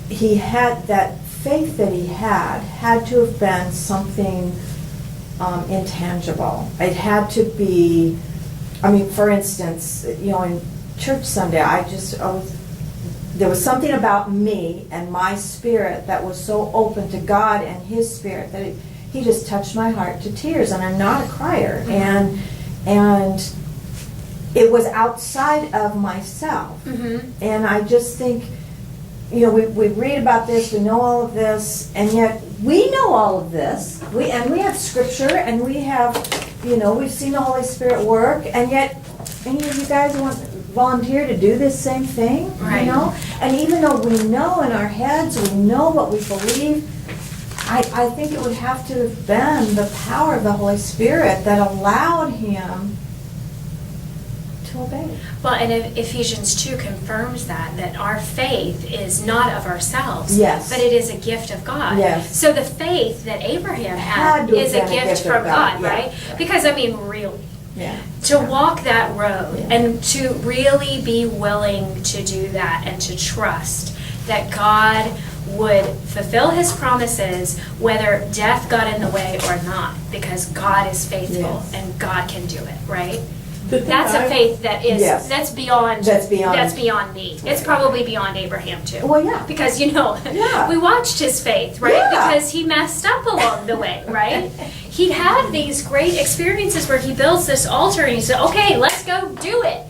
he had, that faith that he had to have been something intangible. It had to be, for instance, in church Sunday, there was something about me and my spirit that was so open to God and his spirit that he just touched my heart to tears. And I'm not a crier, and it was outside of myself. And I just think, we read about this, we know all of this, and yet we know all of this. We have scripture, and we have, we've seen the Holy Spirit work, and yet any of you guys volunteer to do this same thing, Right. And even though we know in our heads, we know what we believe, I think it would have to have been the power of the Holy Spirit that allowed him to obey. Well, and Ephesians 2 confirms that our faith is not of ourselves, Yes. but it is a gift of God. Yes. So the faith that Abraham Had had to have is a been gift from God, yeah. right? Because, really, Yeah. to walk that road and to really be willing to do that and to trust that God would fulfill his promises whether death got in the way or not, because God is faithful Yes. and God can do it, right? The thing That's a I- faith that is, Yes. that's beyond me. It's probably beyond Abraham too. Well, yeah. Because, Yeah. we watched his faith, right? Yeah. Because he messed up along the way, right? He had these great experiences where he builds this altar and he said, okay, let's go do it.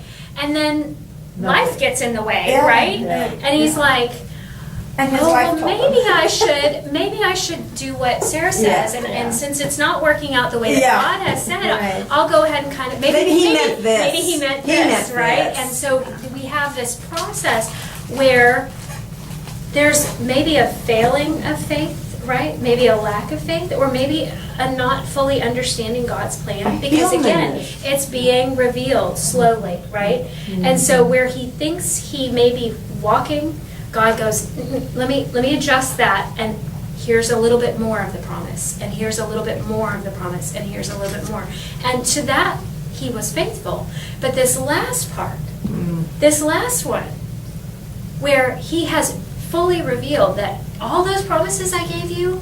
And then life gets in the way, Yeah. right? Yeah. And he's like, And his oh, wife well, told maybe him. I should do what Sarah says, Yeah. and since it's not working out the way that Yeah. God has said, Right. I'll go ahead and kind of Maybe he meant this. Maybe he meant He this, meant right? this. And so we have this process where there's maybe a failing of faith, right? Maybe a lack of faith, or maybe a not fully understanding God's plan, because again, Humanness. it's being revealed slowly, right? And so where he thinks he may be walking, God goes, let me adjust that, and here's a little bit more of the promise, and here's a little bit more of the promise, and here's a little bit more. And to that, he was faithful. But this last part, this last one, where he has fully revealed that all those promises I gave you,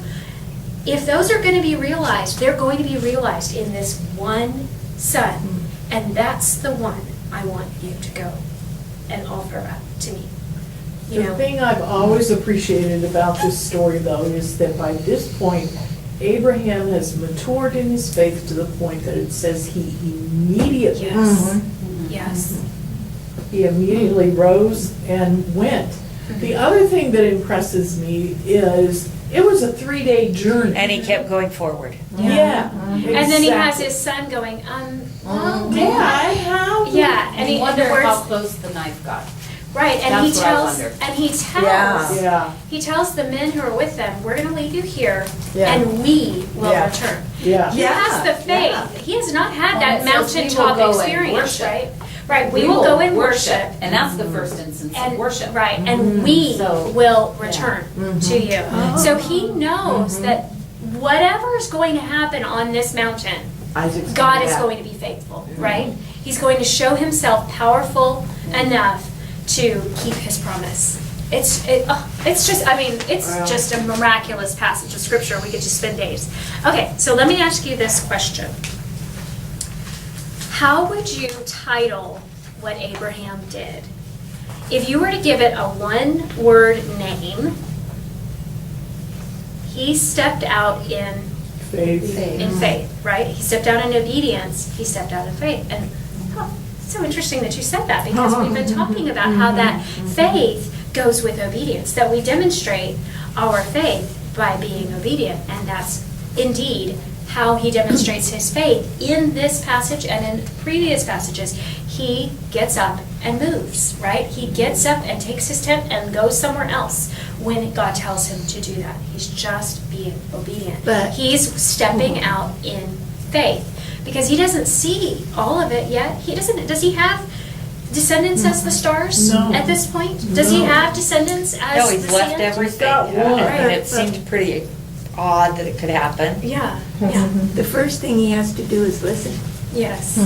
if those are going to be realized, they're going to be realized in this one son. And that's the one I want you to go and offer up to me. The thing I've always appreciated about this story, though, is that by this point, Abraham has matured in his faith to the point that it says he immediately Yes. Yes. He immediately rose and went. The other thing that impresses me is it was a 3-day journey. And he kept going forward. Yeah. And then he has exactly. his son going, well, Yeah, I have. yeah, and I he wonder the words- how close the knife got. right, and That's he what I tells, wonder. and he tells, Yeah. Yeah, he tells the men who are with them, we're gonna leave you here, Yeah. and we will Yeah. return. yeah. He Yeah, has the faith. yeah. He has not had Well, that it says we will mountaintop go and experience, worship. right? Right, we will go and worship. And that's the first instance of And, worship. right, and we So, will yeah. return to you. So he knows that whatever is going to happen on this mountain, Isaac's God coming is back. going to be faithful, right? He's going to show himself powerful enough to keep his promise. It's just, I mean, it's Wow. just a miraculous passage of scripture. We could just spend days. Okay, so let me ask you this question. How would you title what Abraham did? If you were to give it a one-word name, he stepped out in faith, right? He stepped out in obedience. He stepped out in faith. And it's so interesting that you said that because we've been talking about how that faith goes with obedience, that we demonstrate our faith by being obedient. And that's indeed how he demonstrates his faith in this passage and in previous passages. He gets up and moves, right? He gets up and takes his tent and goes somewhere else when God tells him to do that. He's just being obedient. But- He's stepping out in faith because he doesn't see all of it yet. He doesn't. Does he have descendants as the stars No. at this point? Does he No. have descendants as No, he's the left sand? everything. got one. And it seemed pretty odd that it could happen. Yeah, yeah. The first thing he has to do is listen. Yes.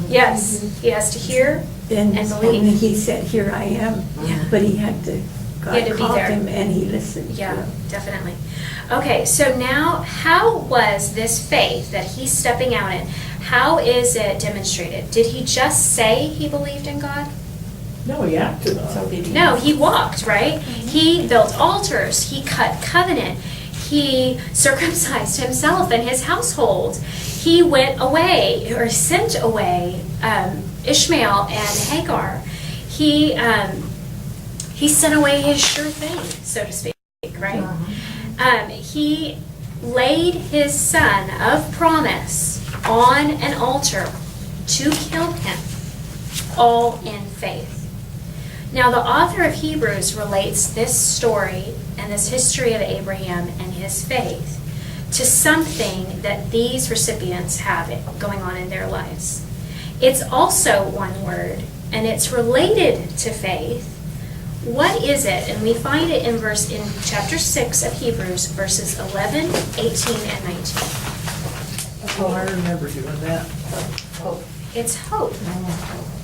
Yes. He has to hear. And And believe. he said, "Here I am." Yeah. But he had to, He had to God be called there. him and he listened. to Yeah, him. definitely. Okay, so now how was this faith that he's stepping out in, how is it demonstrated? Did he just say he believed in God? No, he acted on it. No, he walked, right? He built altars, he cut covenant, he circumcised himself and his household. He went away or sent away Ishmael and Hagar. He sent away his sure thing, so to speak, right? He laid his son of promise on an altar to kill him, all in faith. Now, the author of Hebrews relates this story and this history of Abraham and his faith to something that these recipients have going on in their lives. It's also one word, and it's related to faith. What is it? And we find it in chapter 6 of Hebrews, verses 11, 18, and 19. Oh, I remember doing that. It's hope.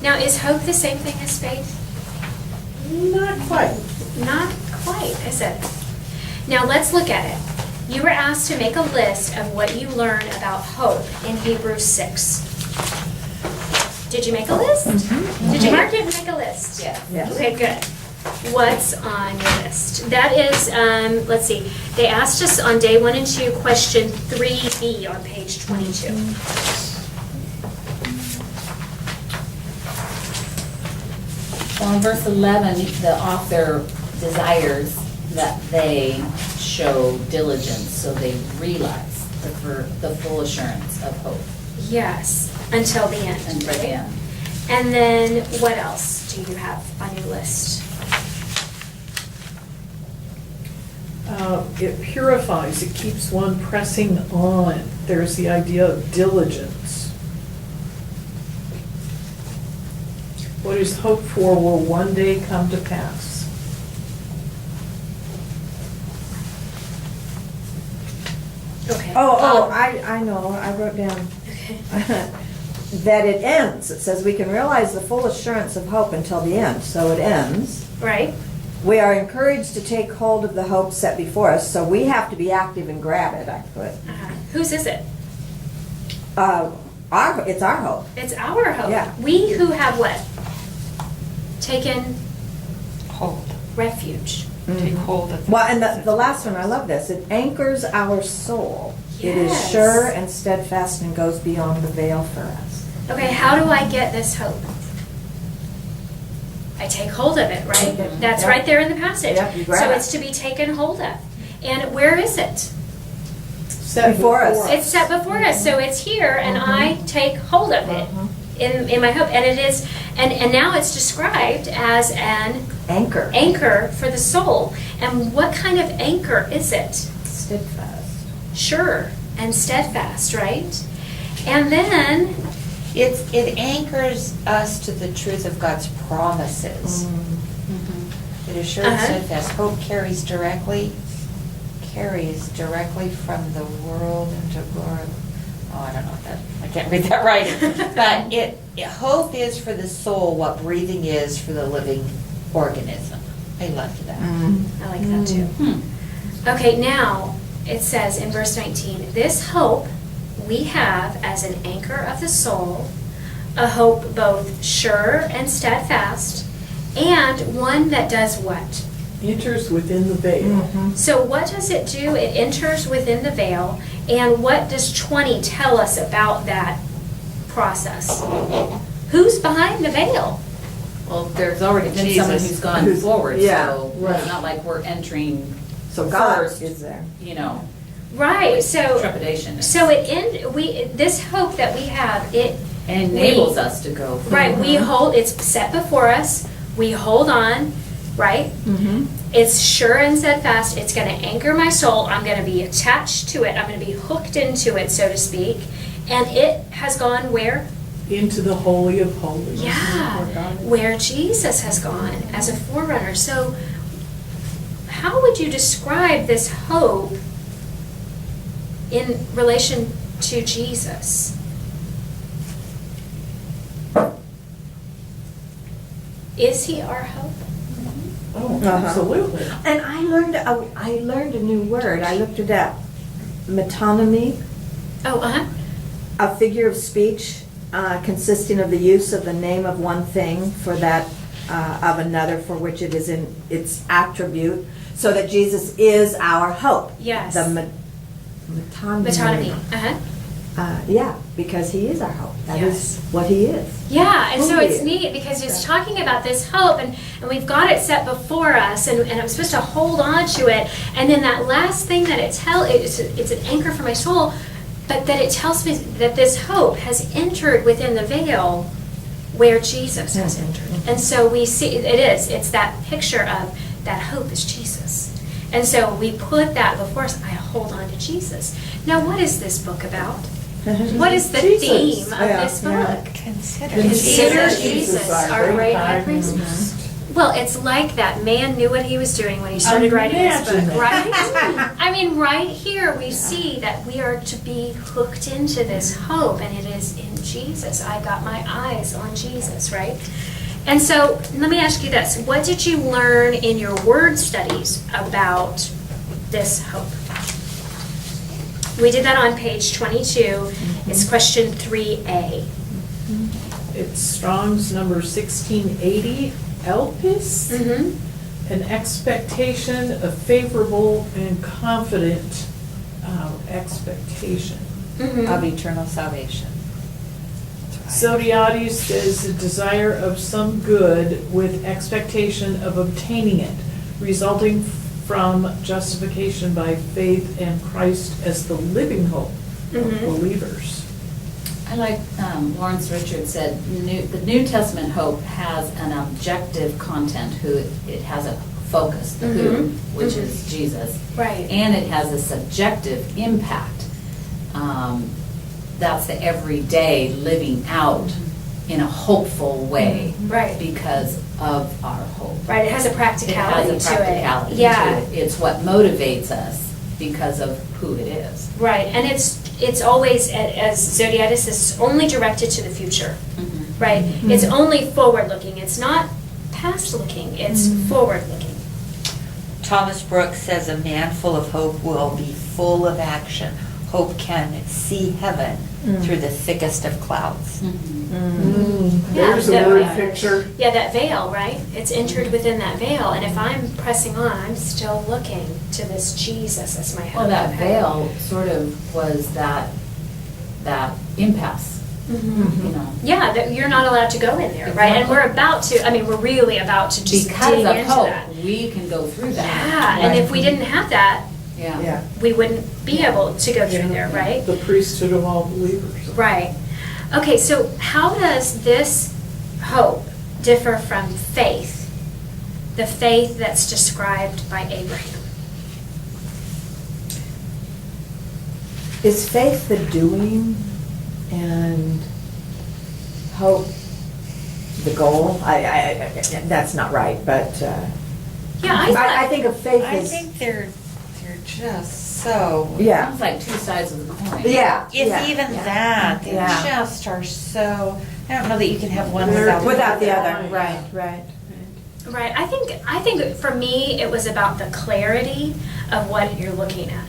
Now, is hope the same thing as faith? Not quite. Not quite, is it? Now let's look at it. You were asked to make a list of what you learn about hope in Hebrews 6. Did you make a list? Did you mark it and make a list? Yes. Yes. Okay, good. What's on your list? That is, let's see, they asked us on day 1 and 2, question 3B on page 22. Well, in verse 11, the author desires that they show diligence so they realize the full assurance of hope Yes, until the end. and for the end. And then what else do you have on your list? It purifies, it keeps one pressing on. There's the idea of diligence. What is hoped for will one day come to pass. Okay. I know, I wrote down that it ends. It says we can realize the full assurance of hope until the end, so it ends. Right? We are encouraged to take hold of the hope set before us, so we have to be active and grab it, I put. Whose is it? It's our hope. It's our hope. Yeah. We who have what? Taken Hold. refuge. Take hold of. Well, and the last one, I love this. It anchors our soul. It is Yes. sure and steadfast and goes beyond the veil for us. Okay, how do I get this hope? I take hold of it, right? Take it, That's yeah. right there in the passage. Yeah, you grab So it. it's to be taken hold of. And where is it? Set Before us. It's set before us, so it's here, and I take hold of it in my hope. And it is, and now it's described as an Anchor. anchor for the soul. And what kind of anchor is it? Steadfast. Sure and steadfast, right? And then, It anchors us to the truth of God's promises. It is sure and Uh-huh. steadfast. Hope carries directly from the world into glory. Oh, I don't know what that, I can't read that right. But hope is for the soul what breathing is for the living organism. I loved that. I like that too. Okay, now it says in verse 19, this hope we have as an anchor of the soul, a hope both sure and steadfast, and one that does what? Enters within the veil. So what does it do? It enters within the veil, and what does 20 tell us about that process? Who's behind the veil? Well, there's already been someone Jesus. who's gone forward, Yeah, so right. it's not like we're entering, So God First. is there. you know, Right, so trepidation. this hope that we have, it Enables us to go. right, we hold, it's set before us, we hold on, right? It's sure and steadfast, it's gonna anchor my soul, I'm gonna be attached to it, I'm gonna be hooked into it, so to speak. And it has gone where? Into the Holy of Holies. Yeah, Where God is. where Jesus has gone as a forerunner. So how would you describe this hope in relation to Jesus? Is he our hope? Oh, Uh-huh. absolutely. And I learned a new word. I looked it up. Metonymy, Oh, uh-huh. a figure of speech consisting of the use of the name of one thing for that of another for which it is in its attribute, so that Jesus is our hope. Yes. The metonymy. Metonymy. Uh-huh. Yeah, because he is our hope. That Yes. is what he is. Yeah, and so Who it's is? neat because it's talking about this hope, and we've got it set before us, and I'm supposed to hold on to it. And then that last thing that it's an anchor for my soul, but that it tells me that this hope has entered within the veil where Jesus has entered. And so we see, it's that picture of that hope is Jesus. And so we put that before us, I hold on to Jesus. Now, what is this book about? What is the Jesus. theme of Yeah, this yeah. book? Consider Consider Jesus. Jesus our great high priest. Well, it's like that man knew what he was doing when he started writing this book, Imagine right? I mean, right here we see that we are to be hooked into this hope, and it is in Jesus. I got my eyes on Jesus, right? And so let me ask you this. What did you learn in your word studies about this hope? We did that on page 22. It's question 3A. It's Strong's number 1680, Elpis. Mm-hmm. An expectation of favorable and confident expectation. Of eternal salvation. Zodiades says a desire of some good with expectation of obtaining it, resulting from justification by faith in Christ as the living hope of believers. I like Lawrence Richards said, the New Testament hope has an objective content, it has a focus, the who, which is Jesus. Right. And it has a subjective impact. That's the everyday living out in a hopeful way. Right. Because of our hope. Right, it has a It practicality has a to it. practicality Yeah. to it. It's what motivates us because of who it is. Right, and it's always, as Zodiatus is only directed to the future, right? It's only forward-looking, it's not past-looking, it's forward-looking. Thomas Brooks says a man full of hope will be full of action. Hope can see heaven through the thickest of clouds. There's a Yeah, word that- picture. Yeah, that veil, right? It's entered within that veil, and if I'm pressing on, I'm still looking to this Jesus as my hope. Well, that veil sort of was that impasse you know. Yeah, that you're not allowed to go in there, right? And we're about to, I mean, we're really about to just dig Because into of hope, that. we can go through that. Yeah, and if we didn't have that, Yeah. we wouldn't be able to go through there, right? The priesthood of all believers. Right. Okay, so how does this hope differ from faith? The faith that's described by Abraham. Is faith the doing and hope the goal? That's not right, but Yeah, I think of faith I as, think they're just so, yeah, Sounds like two sides of the coin. yeah. if yeah, even yeah. that, they Yeah. just are so, I don't know that you can have one They're- without Without the other, Right. right, right. Right. I think for me it was about the clarity of what you're looking at.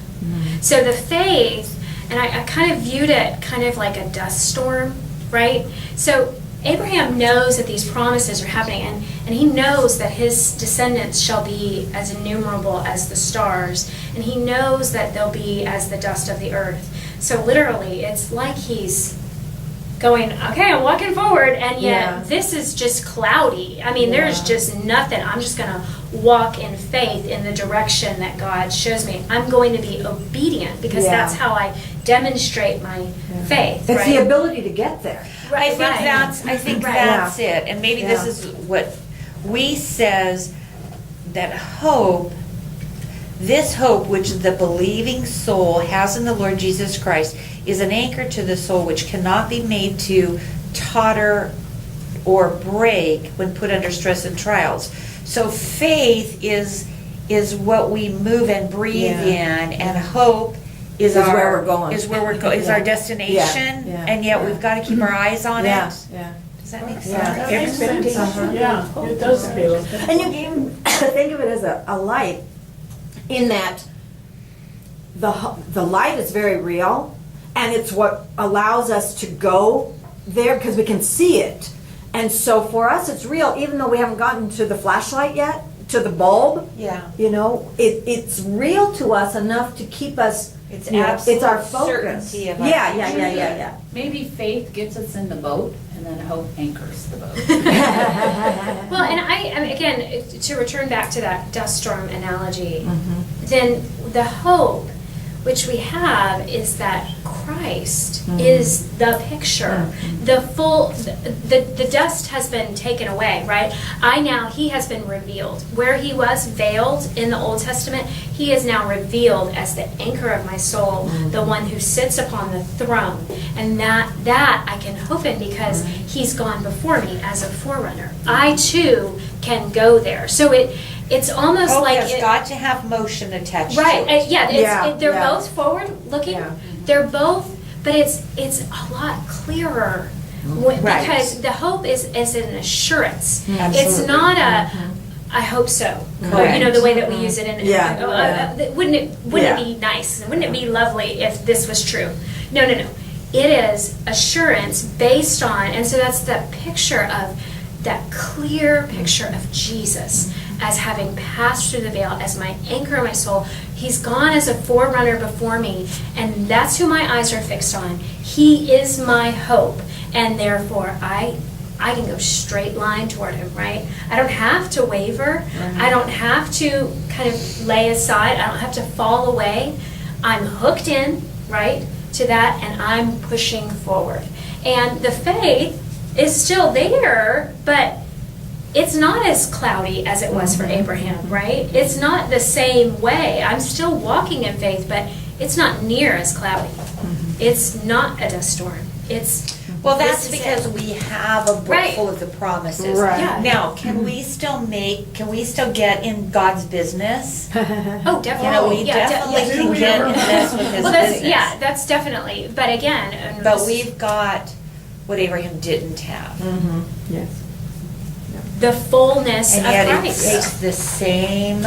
So the faith, and I kind of viewed it kind of like a dust storm, right? So Abraham knows that these promises are happening, and he knows that his descendants shall be as innumerable as the stars, and he knows that they'll be as the dust of the earth. So literally, it's like he's going, okay, I'm walking forward, and yet Yeah. this is just cloudy. I mean, there's just nothing. I'm just going to walk in faith in the direction that God shows me. I'm going to be obedient because Yeah. that's how I demonstrate my faith, It's right? the ability to get there. I think Right. Right. that's it. And maybe this Yeah. is what we says, that hope, this hope which the believing soul has in the Lord Jesus Christ is an anchor to the soul which cannot be made to totter or break when put under stress and trials. So faith is what we move and breathe Yeah. in, and hope is Is our, where we're going. is where we're go, is our Yeah. destination, Yeah. and yet Yeah. we've got to keep our eyes on Yeah, it. yeah. Does that make sense? Yeah. That makes sense. Yeah, it does, Caleb. And you can think of it as a light in that the light is very real, and it's what allows us to go there because we can see it. And so for us, it's real, even though we haven't gotten to the flashlight yet, to the bulb. Yeah. You know, it's real to us enough to keep us. It's you know, absolute it's our focus. certainty of our Yeah. Maybe faith gets us in the boat, and then hope anchors the boat. Well, and I mean, again, to return back to that dust storm analogy, then the hope which we have is that Christ is the picture. The full, the dust has been taken away, right? He has been revealed. Where he was veiled in the Old Testament, he is now revealed as the anchor of my soul, the one who sits upon the throne. And that I can hope in because he's gone before me as a forerunner. I too can go there. So it's almost Hope like has got to have motion attached to right, it. they're Yeah. both forward looking. Yeah. They're both, but it's a lot clearer Right. because the hope is an assurance. It's Absolutely. not I hope so. Or, Correct. the way that we use it in Yeah. wouldn't it Yeah. be nice? Wouldn't it be lovely if this was true? No. It is assurance based on, and so that's the picture of that clear picture of Jesus as having passed through the veil as my anchor of my soul. He's gone as a forerunner before me, and that's who my eyes are fixed on. He is my hope, and therefore I can go straight line toward him, right? I don't have to waver. I don't have to kind of lay aside. I don't have to fall away. I'm hooked in, right, to that, and I'm pushing forward. And the faith is still there, but it's not as cloudy as it was for Abraham, right? It's not the same way. I'm still walking in faith, but it's not near as cloudy. It's not a dust storm. Well, that's this is because it. we have a book Right. full of the promises. Right. Yeah. Now, can we still get in God's business? Oh, definitely. You know, we Yeah, definitely Do can we get ever? in this with his Well, business. that's definitely. But again, and But we've got what Abraham didn't have. Yes. the fullness And of yet it Christ. takes the same,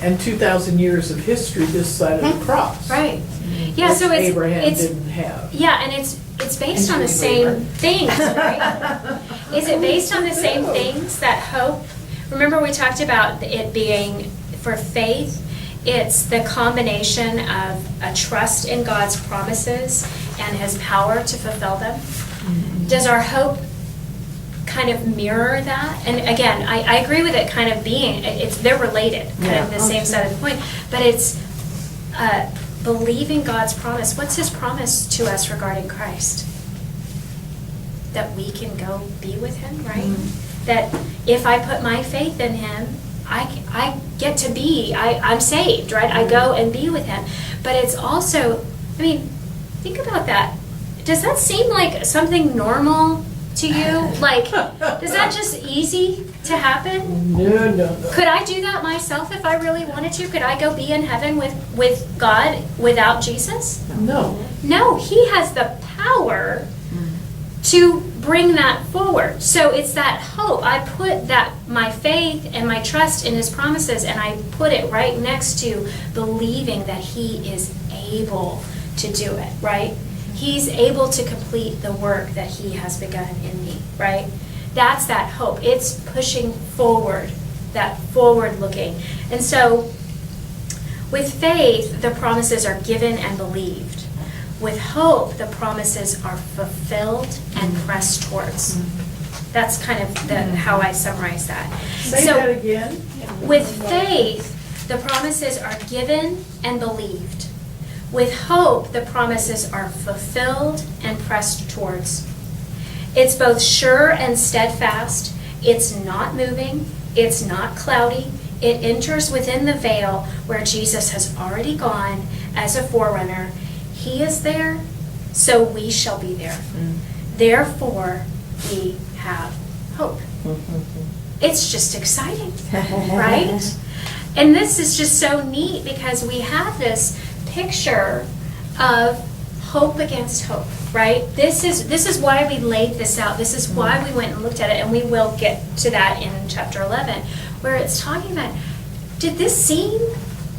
And 2,000 years of history this side of the cross. Right. Yeah. which So Abraham it's didn't have. yeah, and it's based on the same things, right? Is it based on the same things that hope? Remember we talked about it being for faith. It's the combination of a trust in God's promises and his power to fulfill them. Does our hope kind of mirror that? And again, I agree with it kind of being, they're related, kind of the same side of the point, but it's believing God's promise. What's his promise to us regarding Christ? That we can go be with him, right? That if I put my faith in him, I get to be, I'm saved, right? I go and be with him. But it's also, I mean, think about that. Does that seem like something normal to you? Like, is that just easy to happen? No. Could I do that myself if I really wanted to? Could I go be in heaven with God without Jesus? No. No, he has the power to bring that forward. So it's that hope. I put that my faith and my trust in his promises, and I put it right next to believing that he is able to do it, right? He's able to complete the work that he has begun in me, right? That's that hope. It's pushing forward, that forward looking. And so with faith, the promises are given and believed. With hope, the promises are fulfilled and pressed towards. That's kind of how I summarize that. Say So, that again. with faith, the promises are given and believed. With hope, the promises are fulfilled and pressed towards. It's both sure and steadfast. It's not moving. It's not cloudy. It enters within the veil where Jesus has already gone as a forerunner. He is there, so we shall be there. Therefore, we have hope. It's just exciting, right? And this is just so neat because we have this picture of hope against hope, right? This is why we laid this out. This is why we went and looked at it, and we will get to that in chapter 11, where it's talking about, did this seem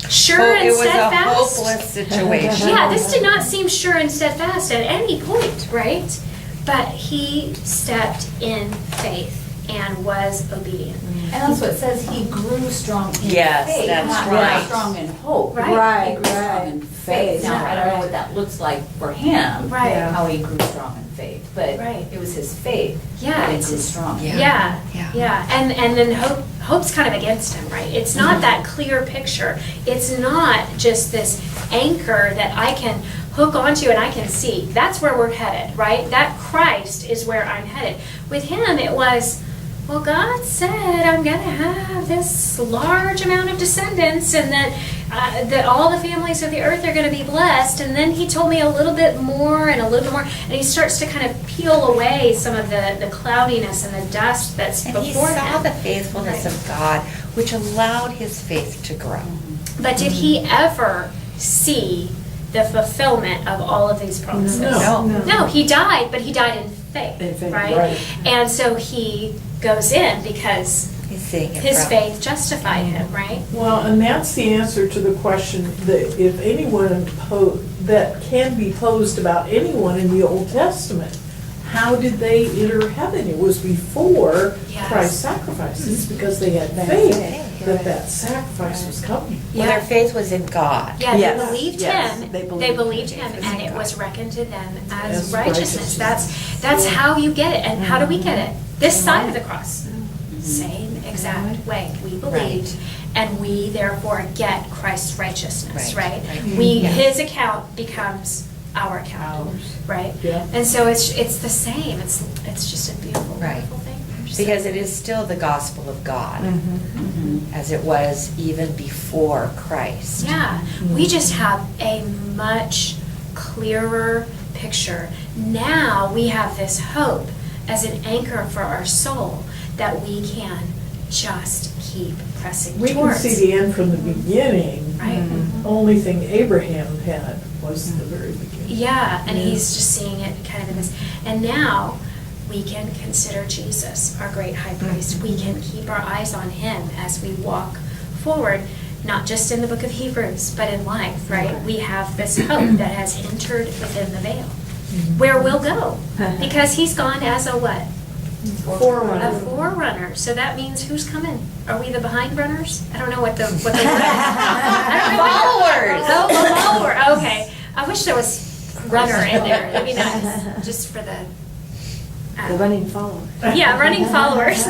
sure and steadfast? It was a hopeless situation. Yeah, this did not seem sure and steadfast at any point, right? But he stepped in faith and was obedient. And that's what it says, he grew strong in Yes, faith. that's not right. strong in hope. Right. He grew strong in faith. Now, I don't know what that looks like for him, Right. how he grew strong in faith, but Right. it was his faith Yeah. that it grew strong. Yeah. Yeah. And then hope's kind of against him, right? It's not that clear picture. It's not just this anchor that I can hook onto and I can see. That's where we're headed, right? That Christ is where I'm headed. With him, it was, well, God said I'm going to have this large amount of descendants, and that all the families of the earth are going to be blessed. And then he told me a little bit more and a little bit more. And he starts to kind of peel away some of the cloudiness and the dust that's And before he saw him. the faithfulness of God, which allowed his faith to grow. But did he ever see the fulfillment of all of these promises? No. No, he died, but he died in faith, In faith, right? right. And so he goes in because He's seeing it his from. faith justified him, right? Well, and that's the answer to the question that if anyone that can be posed about anyone in the Old Testament, how did they enter heaven? It was before Yes. Christ's sacrifices, because they had faith that sacrifice was coming. Well, their faith was in God. Yeah, Yes, they believed yes, him. they They believed believed him. him, and it was reckoned to them as As righteousness. righteousness. That's how you get it. And how do we get it? This side of the cross. Same exact way. We believed, and we therefore get Christ's righteousness, Right, right? right. His account becomes our account, Ours. right? Yeah. And so it's the same. It's just a beautiful, Right. wonderful thing. Because it is still the gospel of God, as it was even before Christ. Yeah, we just have a much clearer picture. Now we have this hope as an anchor for our soul that we can just keep pressing We can towards. see the end from the beginning. Right? Only thing Abraham had was the very beginning. Yeah, and he's just seeing it kind of in this. And now we can consider Jesus our great high priest. We can keep our eyes on him as we walk forward, not just in the book of Hebrews, but in life, right? We have this hope that has entered within the veil, where we'll go, because he's gone as a what? A forerunner. So that means who's coming? Are we the behind runners? I don't know what the word is. Followers. Oh, the follower. Okay. I wish there was runner in there. That'd be nice. Just for the. The running follower. Yeah, running followers.